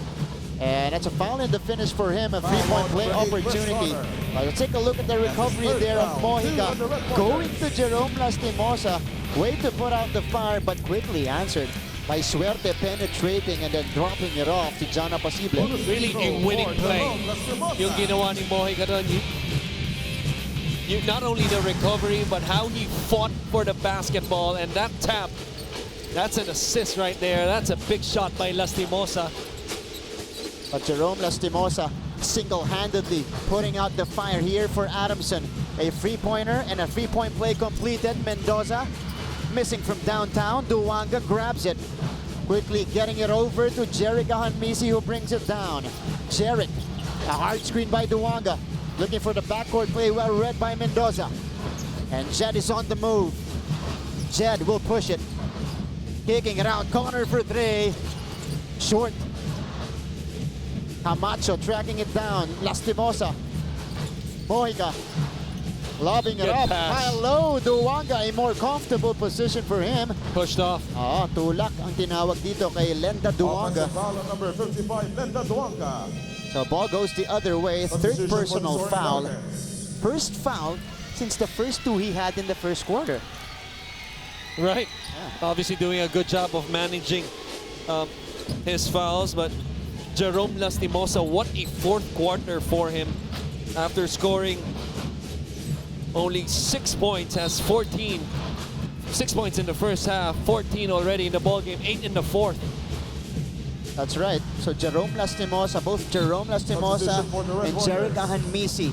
And that's a foul in the finish for him, a three-point play opportunity. Let's take a look at the recovery there of Mojica. Going to Jerome Lastimosa. Way to put out the fire, but quickly answered by Suerte penetrating and then dropping it off to John Apacible. Really a winning play. Yung ginawa ni Mojica doon. Not only the recovery, but how he fought for the basketball, and that tap. That's an assist right there. That's a big shot by Lastimosa. But Jerome Lastimosa single-handedly putting out the fire here for Adamson. A three-pointer and a three-point play completed. Mendoza missing from downtown. Duwanga grabs it. Quickly getting it over to Jerick Hanmisi, who brings it down. Jerick, a hard screen by Duwanga. Looking for the backcourt play, well read by Mendoza. And Jed is on the move. Jed will push it. Kicking it out, corner for three. Short. Camacho tracking it down. Lastimosa. Mojica. Lobbing it up. High low. Duwanga, a more comfortable position for him. Pushed off. Tulak ang tinawag dito kay Lenda Duwanga. Number 55, Lenda Duwanga. So ball goes the other way. Third personal foul. First foul since the first two he had in the first quarter. Right. Yeah. Obviously doing a good job of managing his fouls, but Jerome Lastimosa, what a fourth quarter for him after scoring only 6 points, has 14. 6 points in the first half, 14 already in the ball game, 8 in the fourth. That's right. So Jerome Lastimosa, both Jerome Lastimosa and Jerick Hanmisi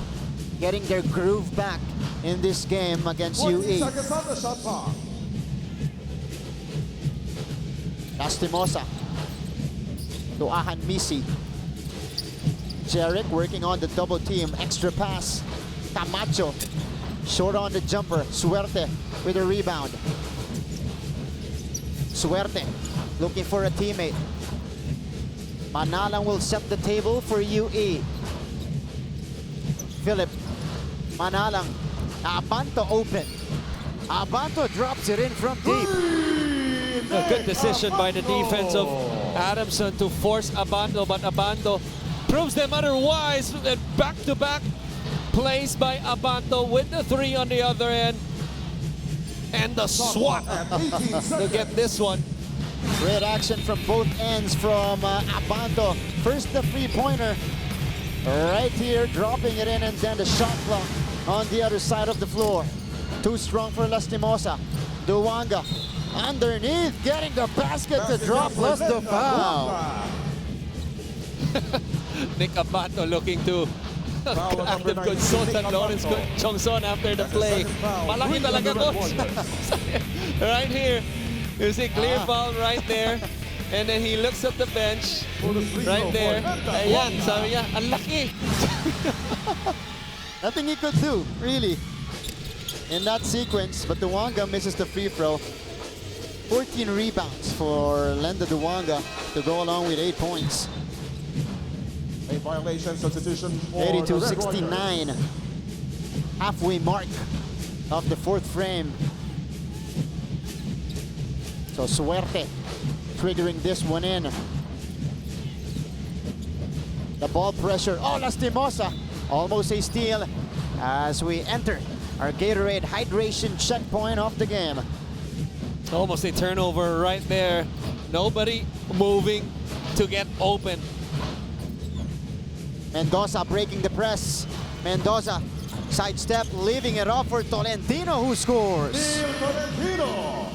getting their groove back in this game against 20 UE. seconds on the shot clock. Lastimosa to Ahan Misi. Jeric working on the double team. Extra pass. Camacho short on the jumper. Suerte with a rebound. Suerte looking for a teammate. Manalang will set the table for UE. Philip Manalang. Abanto open. Abanto drops it in from deep. A good decision by the defense of Adamson to force Abando, but Abando proves them otherwise. And back-to-back plays by Abando with the 3 on the other end. And the swat to get this one. Great action from both ends from Abanto. First the three-pointer right here, dropping it in, and then the shot clock on the other side of the floor. Too strong for Lastimosa. Duwanga underneath, getting the basket to drop plus the foul. Nick Abando looking to active consultant Lawrence Chongson after the play. Malaki talaga, coach. Right here, you see clear foul right there. And then he looks at the bench right there. Ayan, sabi niya, ang laki. Nothing he could do, really, in that sequence. But Duwanga misses the free throw. 14 rebounds for Lenda Duwanga to go along with 8 points. A violation substitution for the Red 82-69. Halfway mark of the fourth frame. So Suerte triggering this one in. The ball pressure. Oh, Lastimosa. Almost a steal as we enter our Gatorade hydration checkpoint of the game. Almost a turnover right there. Nobody moving to get open. Mendoza breaking the press. Mendoza sidestep, leaving it off for Tolentino, who scores. Tolentino.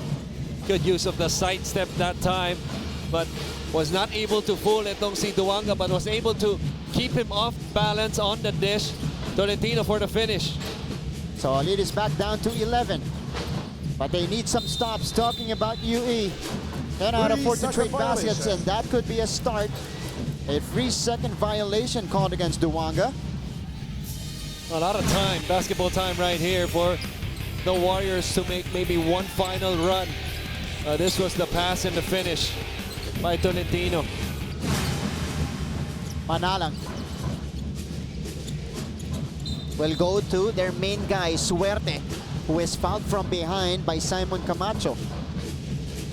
Good use of the sidestep that time, but was not able to fool itong si Duwanga, but was able to keep him off balance on the dish. Tolentino for the finish. So lead is back down to 11. But they need some stops. Talking about UE. 10 out of 14 straight baskets, and that could be a start. A 3-second violation called against Duwanga. A lot of time, basketball time right here for the Warriors to make maybe one final run. This was the pass and the finish by Tolentino. Manalang will go to their main guy, Suerte, who is fouled from behind by Simon Camacho.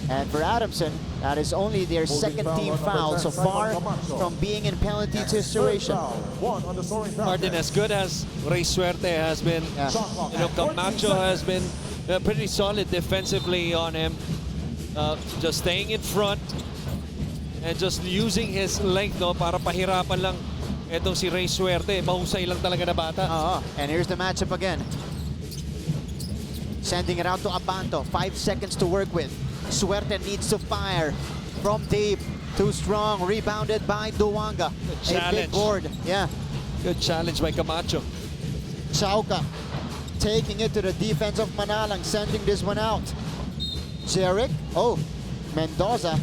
And for Adamson, that is only their second team foul so far from being in penalty situation. Martin, as good as Rey Suerte has been, you know, Camacho has been pretty solid defensively on him. Just staying in front and just using his length, no, para pahirapan lang itong si Rey Suerte. Mahusay lang talaga na bata. And here's the matchup again. Sending it out to Abanto. 5 seconds to work with. Suerte needs to fire from deep. Too strong. Rebounded by Duwanga. A big board. Yeah. Good challenge by Camacho. Chauca taking it to the defense of Manalang, sending this one out. Jeric. Oh, Mendoza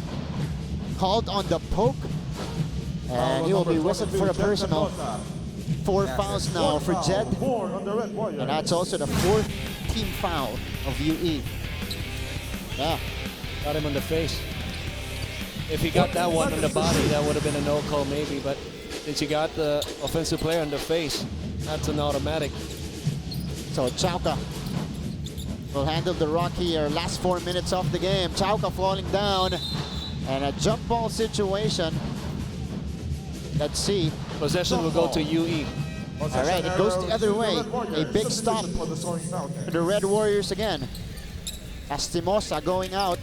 called on the poke. And he will be whistled for a personal. 4 fouls now for Jed. And that's also the 4th team foul of UE. Yeah. Got him on the face. If he got that one on the body, that would have been a no call maybe, but since he got the offensive player on the face, that's an automatic. So Chauca will handle the rock here. Last 4 minutes of the game. Chauca falling down. And a jump ball situation. Let's see. Possession will go to UE. All right, it goes the other way. A big stop for the Red Warriors again. Lastimosa going out.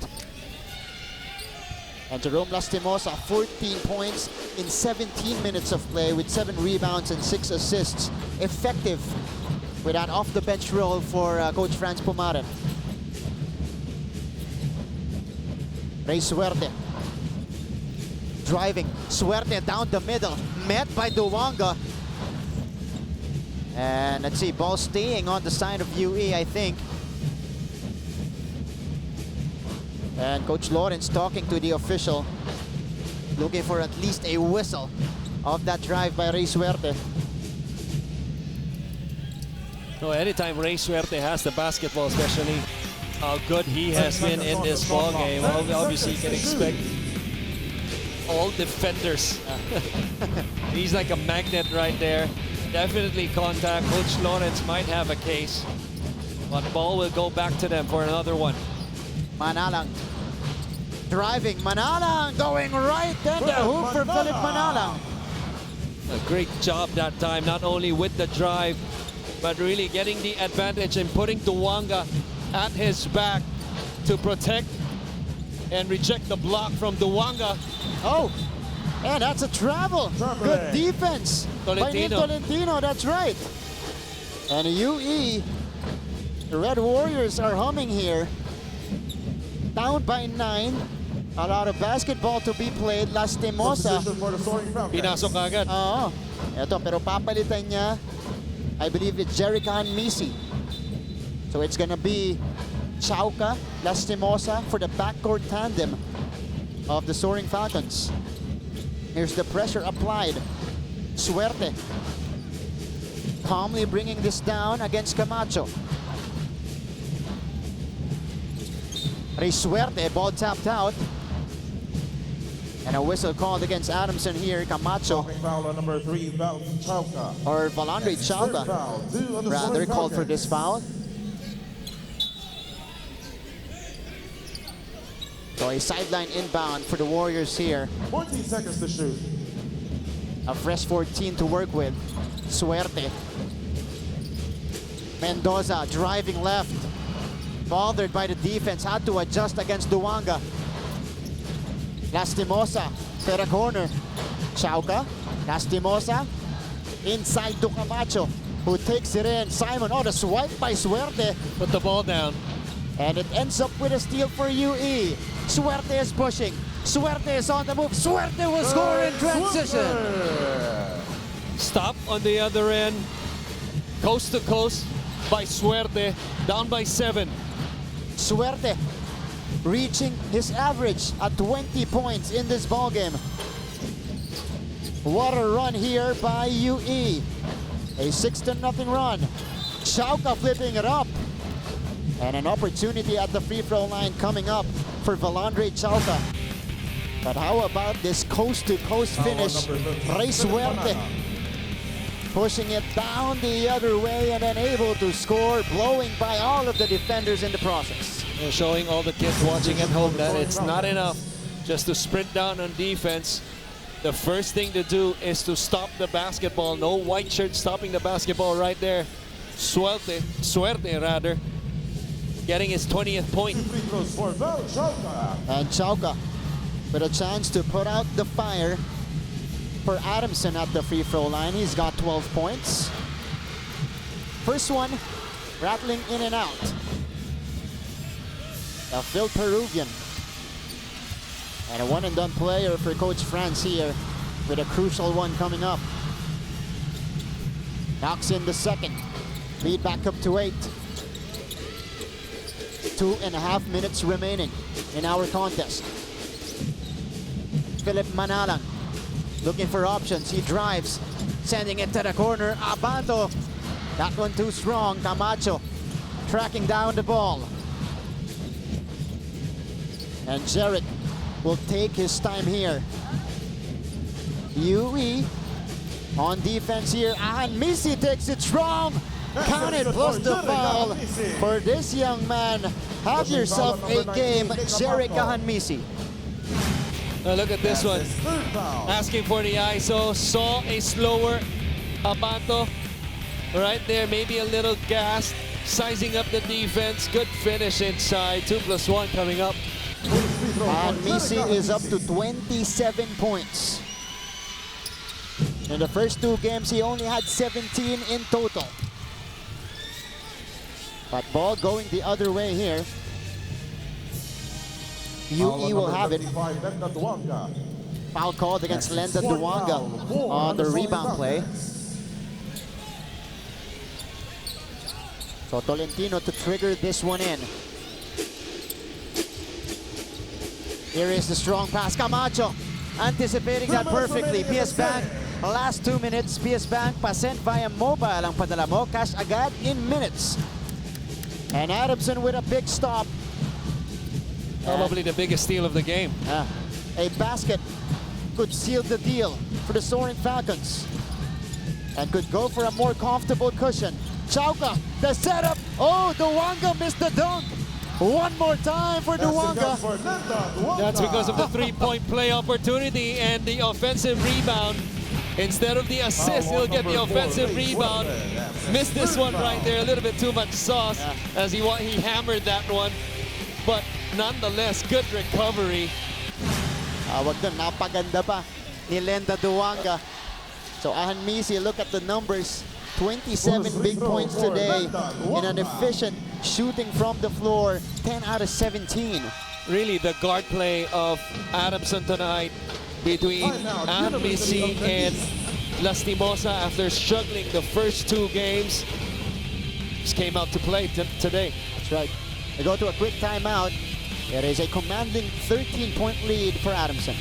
And Jerome Lastimosa, 14 points in 17 minutes of play with 7 rebounds and 6 assists. Effective with that off-the-bench role for Coach Franz Pumaren. Rey Suerte. Driving. Suerte down the middle. Met by Duwanga. And let's see, ball staying on the side of UE, I think. And Coach Lawrence talking to the official, looking for at least a whistle of that drive by Rey Suerte. No, anytime Rey Suerte has the basketball, especially how good he has been in this ball game, obviously you can expect all defenders. He's like a magnet right there. Definitely contact. Coach Lawrence might have a case, but ball will go back to them for another one. Manalang driving, Manalang going right then the hoop for Philip Manalang. A great job that time, not only with the drive, but really getting the advantage and putting Duwanga at his back to protect and reject the block from Duwanga. Oh, and that's a travel. Good defense by Nin Tolentino, that's right. And UE, the Red Warriors are humming here. Down by 9. A lot of basketball to be played. Lastimosa. Pinasok agad. Oo. Ito, pero papalitan niya, I believe it's Jerican Misi. So it's gonna be Chauca, Lastimosa for the backcourt tandem of the Soaring Falcons. Here's the pressure applied. Suerte calmly bringing this down against Camacho. Rey Suerte, ball tapped out. And a whistle called against Adamson here. Camacho, Foul on number 3, Chauca. or Valandre Chauca, rather, called for this foul. So a sideline inbound for the Warriors here. 14 seconds to shoot. A fresh 14 to work with. Suerte. Mendoza driving left. Bothered by the defense, had to adjust against Duwanga. Lastimosa, pera corner. Chauca, Lastimosa, inside to Camacho, who takes it in. Simon, oh, the swipe by Suerte. Put the ball down. And it ends up with a steal for UE. Suerte is pushing. Suerte is on the move. Suerte will score in transition. Stop on the other end. Coast to coast by Suerte. Down by 7. Suerte reaching his average at 20 points in this ball game. What a run here by UE. A 6-0 run. Chauca flipping it up. And an opportunity at the free throw line coming up for Valandre Chauca. But how about this coast-to-coast finish? Rey Suerte pushing it down the other way and then able to score, blowing by all of the defenders in the process. Showing all the kids watching at home that it's not enough just to sprint down on defense. The first thing to do is to stop the basketball. No white shirt stopping the basketball right there. Suerte rather, getting his 20th point. And Chauca with a chance to put out the fire for Adamson at the free throw line. He's got 12 points. First one, rattling in and out. A Phil Peruvian. And a one-and-done player for Coach Franz here with a crucial one coming up. Knocks in the second. Lead back up to 8. 2.5 minutes remaining in our contest. Philip Manalang looking for options. He drives, sending it to the corner. Abanto, that one too strong. Camacho tracking down the ball. And Jarrett will take his time here. UE on defense here. And Misi takes it strong. Count it plus the foul for this young man. Have yourself a game, Jeric Misi. Look at this one. Asking for the ISO. Saw a slower Abanto right there. Maybe a little gassed. Sizing up the defense. Good finish inside. 2+1 coming up. And Misi is up to 27 points. In the first 2 games, he only had 17 in total. But ball going the other way here. UE will have it. Foul called against Lenda Duwanga on the rebound play. So Tolentino to trigger this one in. Here is the strong pass. Camacho anticipating that perfectly. PS Bank, last 2 minutes. PS Bank, pasent via mobile ang padala mo. Cash agad in minutes. And Adamson with a big stop. Probably the biggest steal of the game. A basket could seal the deal for the Soaring Falcons. And could go for a more comfortable cushion. Chauka, the setup. Oh, Duwanga missed the dunk. One more time for Duwanga. That's because of the three-point play opportunity and the offensive rebound. Instead of the assist, he'll get the offensive rebound. Missed this one right there, a little bit too much sauce as he hammered that one. But nonetheless, good recovery. Wag dun, napaganda pa ni Lenda Duwanga. So Ahan Misi, look at the numbers. 27 big points today in an efficient shooting from the floor, 10 out of 17. Really the guard play of Adamson tonight between Ahan Misi and Lastimosa after struggling the first 2 games. Just came out to play today. That's right. They go to a quick timeout. It is a commanding 13-point lead for Adamson.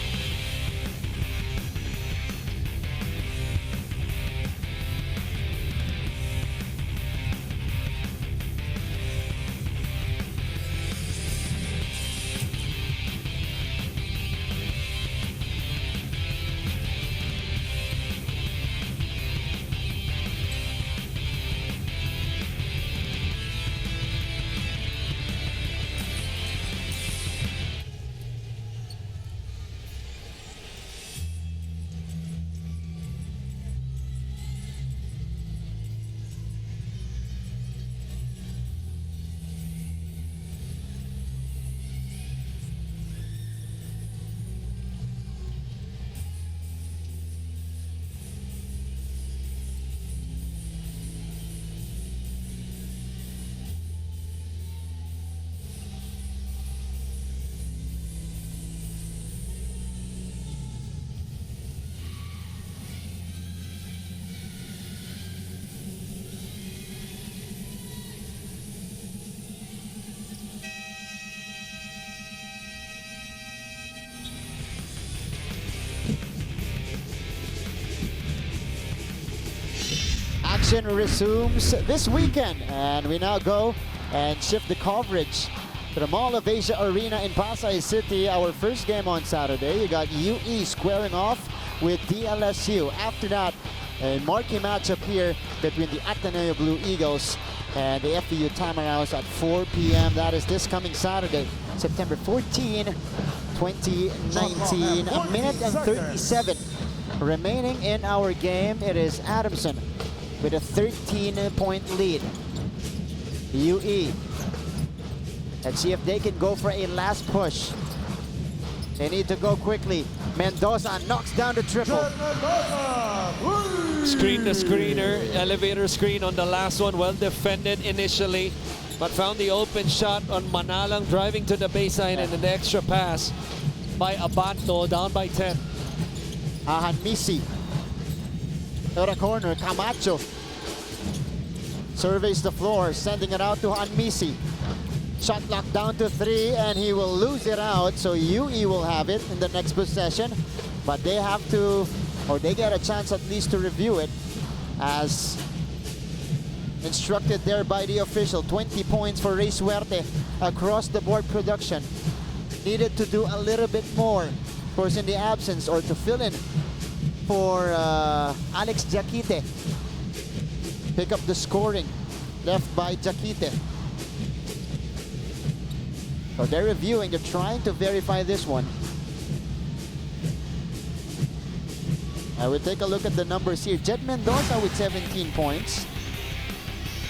Action resumes this weekend, and we now go and shift the coverage to the Mall of Asia Arena in Pasay City. Our first game on Saturday, you got UE squaring off with DLSU. After that, a marquee matchup here between the Ateneo Blue Eagles and the FEU Tamarows at 4 p.m. That is this coming Saturday, September 14, 2019. A minute and 37 remaining in our game. It is Adamson with a 13-point lead. UE. Let's see if they can go for a last push. They need to go quickly. Mendoza knocks down the triple. Screen the screener, elevator screen on the last one, well defended initially, but found the open shot on Manalang, driving to the baseline and an extra pass by Abanto, down by 10. Ahan Misi. To the corner, Camacho surveys the floor, sending it out to Misi. Shot clock down to 3, and he will lose it out, so UE will have it in the next possession. But they have to, or they get a chance at least to review it, as instructed there by the official. 20 points for Rey Suerte across the board production. Needed to do a little bit more, of course, in the absence, or to fill in for Alex Jaquite. Pick up the scoring left by Jaquite. So they're reviewing, they're trying to verify this one. I will take a look at the numbers here. Jed Mendoza with 17 points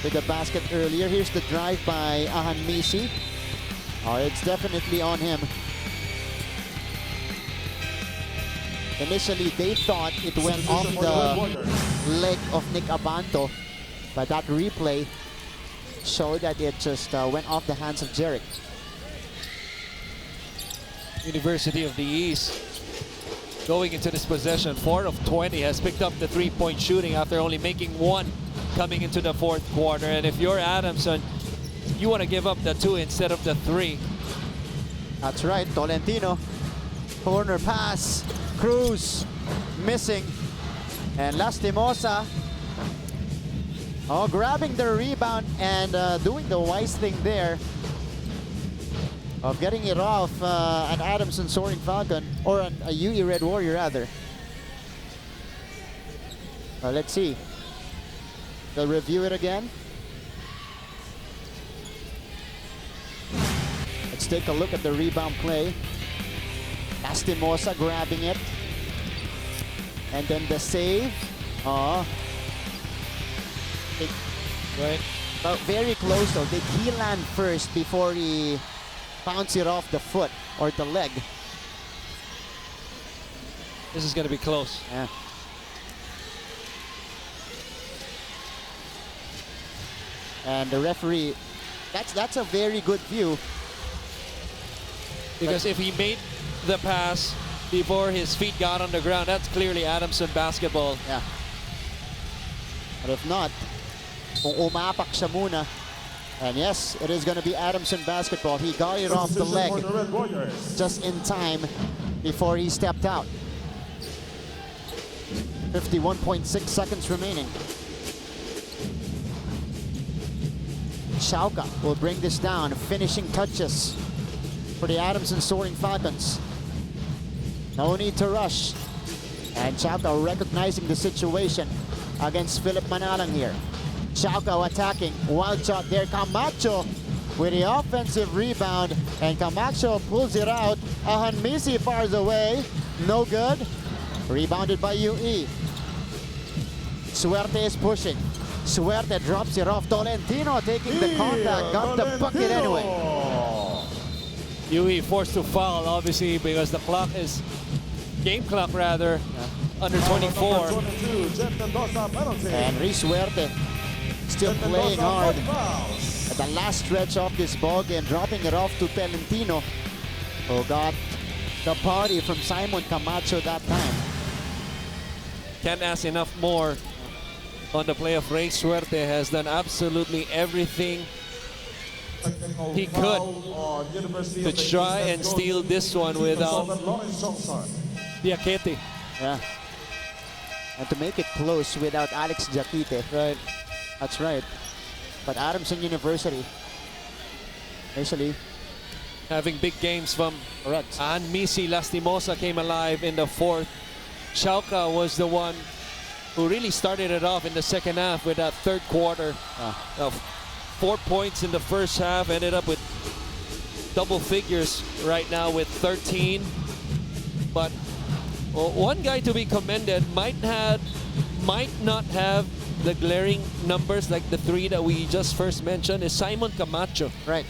with the basket earlier. Here's the drive by Ahan Misi. Oh, it's definitely on him. Initially, they thought it went off the leg of Nick Abanto, but that replay showed that it just went off the hands of Jerick. University of the East going into this possession, 4 of 20, has picked up the 3-point shooting after only making 1 coming into the fourth quarter. And if you're Adamson, you want to give up the 2 instead of the 3. That's right, Tolentino. Corner pass, Cruz missing. And Lastimosa grabbing the rebound and doing the wise thing there of getting it off an Adamson Soaring Falcon, or a UE Red Warrior rather. Let's see. They'll review it again. Let's take a look at the rebound play. Lastimosa grabbing it. And then the save. Right. But very close though. Did he land first before he bounce it off the foot or the leg? This is going to be close. Yeah. And the referee, that's a very good view. Because if he made the pass before his feet got on the ground, that's clearly Adamson basketball. Yeah. But if not, kung umapak siya muna, and yes, it is going to be Adamson basketball. He got it off the leg just in time before he stepped out. 51.6 seconds remaining. Chauca will bring this down. Finishing touches for the Adamson Soaring Falcons. No need to rush. And Chauca recognizing the situation against Philip Manalang here. Chauca attacking. Wild shot there. Camacho with the offensive rebound. And Camacho pulls it out. Ahanmisi fars away. No good. Rebounded by UE. Suerte is pushing. Suerte drops it off. Tolentino taking the contact. Got the bucket anyway. UE forced to foul, obviously, because the clock is, game clock rather, under 24. And Risuerte still playing hard at the last stretch of this ball game, dropping it off to Tolentino, who got the body from Simon Camacho that time. Can't ask enough more on the play of Ray Suerte. Has done absolutely everything he could to try and steal this one without Diakite. Yeah. And to make it close without Alex Diakite. Right. That's right. But Adamson University, actually, having big games from correct. Ahanmisi. Lastimosa came alive in the fourth. Chauca was the one who really started it off in the second half with that third quarter. 4 points in the first half, ended up with double figures right now with 13. But one guy to be commended might not have the glaring numbers like the 3 that we just first mentioned is Simon Camacho. Right.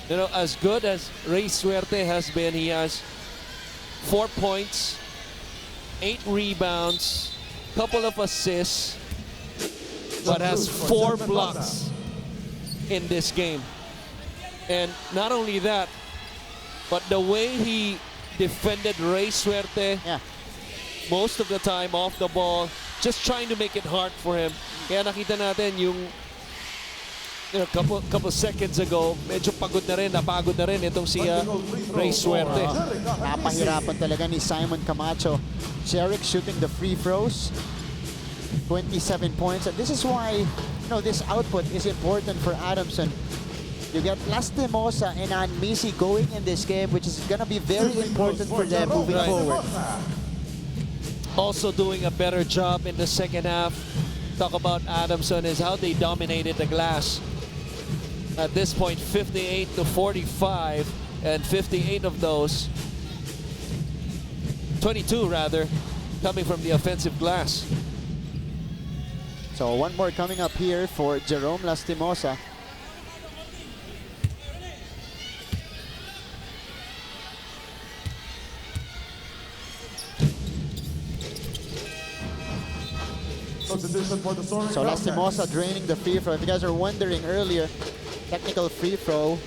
You know, as good as Ray Suerte has been, he has 4 points, 8 rebounds, couple of assists, but has 4 blocks in this game. And not only that, but the way he defended Ray Suerte most of the time off the ball, just trying to make it hard for him. Kaya nakita natin yung couple seconds ago, medyo napagod na rin itong si Ray Suerte. Napahirapan talaga ni Simon Camacho. Jerick shooting the free throws. 27 points. And this is why, this output is important for Adamson. You get Lastimosa and Ahanmisi going in this game, which is going to be very important for them moving forward. Also doing a better job in the second half. Talk about Adamson is how they dominated the glass. At this point, 58 to 45, and 58 of those, 22 rather, coming from the offensive glass. So one more coming up here for Jerome Lastimosa. So Lastimosa draining the free throw. If you guys are wondering earlier, technical free throw,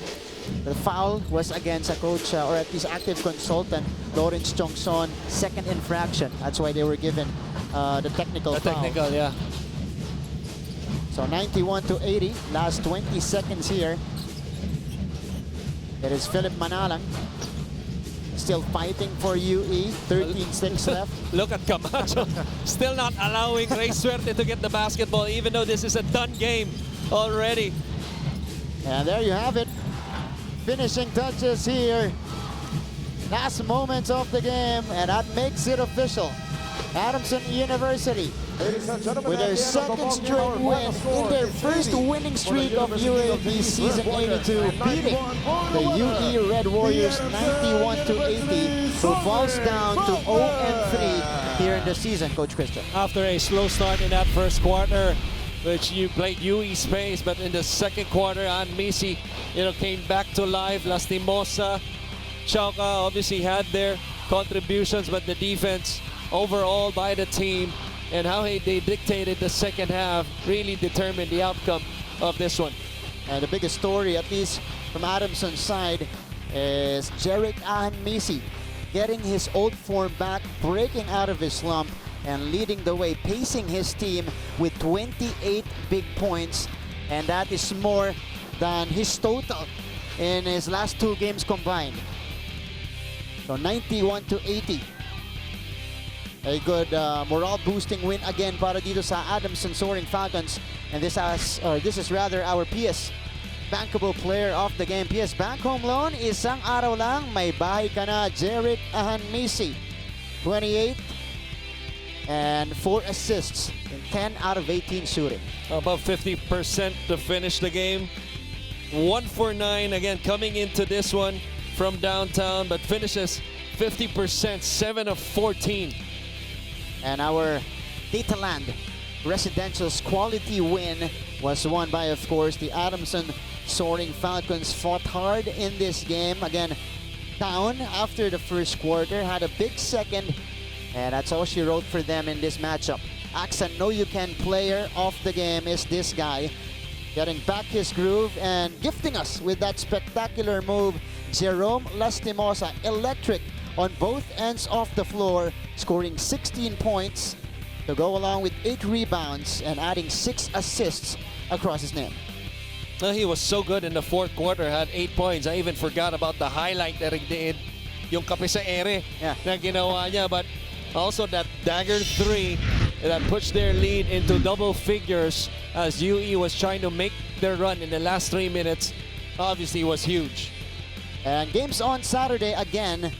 the foul was against a coach or at least active consultant, Lawrence Chongson, second infraction. That's why they were given the technical foul. Technical, yeah. So 91 to 80, last 20 seconds here. It is Philip Manalang still fighting for UE, 13 sticks left. Look at Camacho, still not allowing Rey Suerte to get the basketball, even though this is a done game already. And there you have it. Finishing touches here. Last moments of the game, and that makes it official. Adamson University, Ladies and gentlemen, with at their the end of the second ball game, straight our win final score in their is first 80 winning for streak the of University of UAAP Tenerife season Warriors, 82, and beating 91 for the winner, UE Red Warriors the 91 to 80, who falls down to 0-3 Sovereign. here in the season, Coach Christian. After a slow start in that first quarter, which you played UE's pace, but in the second quarter, Misi, came back to life. Lastimosa, Chauca obviously had their contributions, but the defense overall by the team and how they dictated the second half really determined the outcome of this one. And the biggest story, at least from Adamson's side, is Jerick Misi getting his old form back, breaking out of his slump, and leading the way, pacing his team with 28 big points. And that is more than his total in his last 2 games combined. So 91 to 80. A good morale-boosting win again para dito sa Adamson Soaring Falcons. And this is rather our PS bankable player of the game. PS Bank Home Loan, isang araw lang, may bahay ka na. Jerick Misi, 28 and 4 assists in 10 out of 18 shooting. Above 50% to finish the game. 1 for 9 again coming into this one from downtown, but finishes 50%, 7 of 14. And our Dataland Residential's quality win was won by, of course, the Adamson Soaring Falcons. Fought hard in this game. Again, down after the first quarter, had a big second, and that's all she wrote for them in this matchup. Aksan Know You Can player of the game is this guy, getting back his groove and gifting us with that spectacular move. Jerome Lastimosa, electric on both ends of the floor, scoring 16 points to go along with 8 rebounds and adding 6 assists across his name. He was so good in the fourth quarter, had 8 points. I even forgot about the highlight that he did, yung kape sa ere na ginawa niya. But also that dagger 3 that pushed their lead into double figures as UE was trying to make their run in the last 3 minutes. Obviously was huge. And games on Saturday again.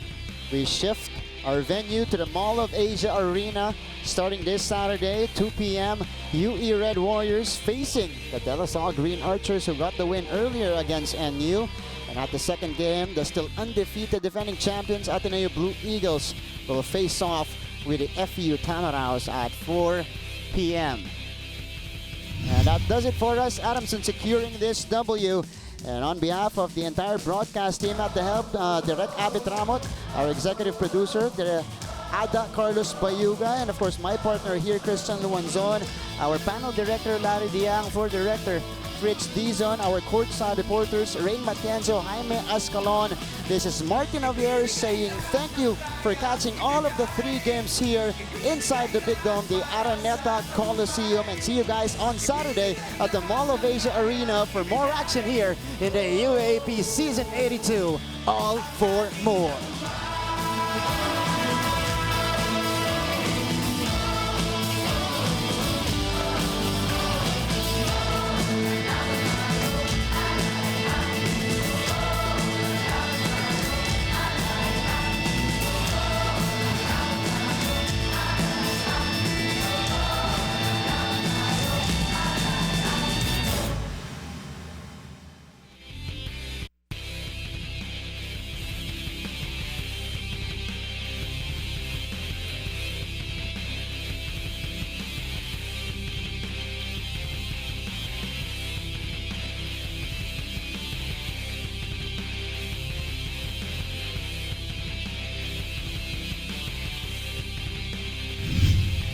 We shift our venue to the Mall of Asia Arena starting this Saturday, 2 p.m. UE Red Warriors facing the De La Salle Green Archers, who got the win earlier against NU. And at the second game, the still undefeated defending champions Ateneo Blue Eagles will face off with the FEU Tamaraos at 4 p.m. And that does it for us. Adamson securing this W. And on behalf of the entire broadcast team at the help, Direct Abit Ramot, our executive producer, Ada Carlos Bayuga, and of course my partner here, Christian Luanzon, our panel director, Larry Diang, floor director, Fritz Dizon, our courtside reporters, Rain Matienzo, Jaime Ascalon. This is Martin Javier saying thank you for catching all of the 3 games here inside the Big Dome, the Araneta Coliseum, and see you guys on Saturday at the Mall of Asia Arena for more action here in the UAAP Season 82. All for more.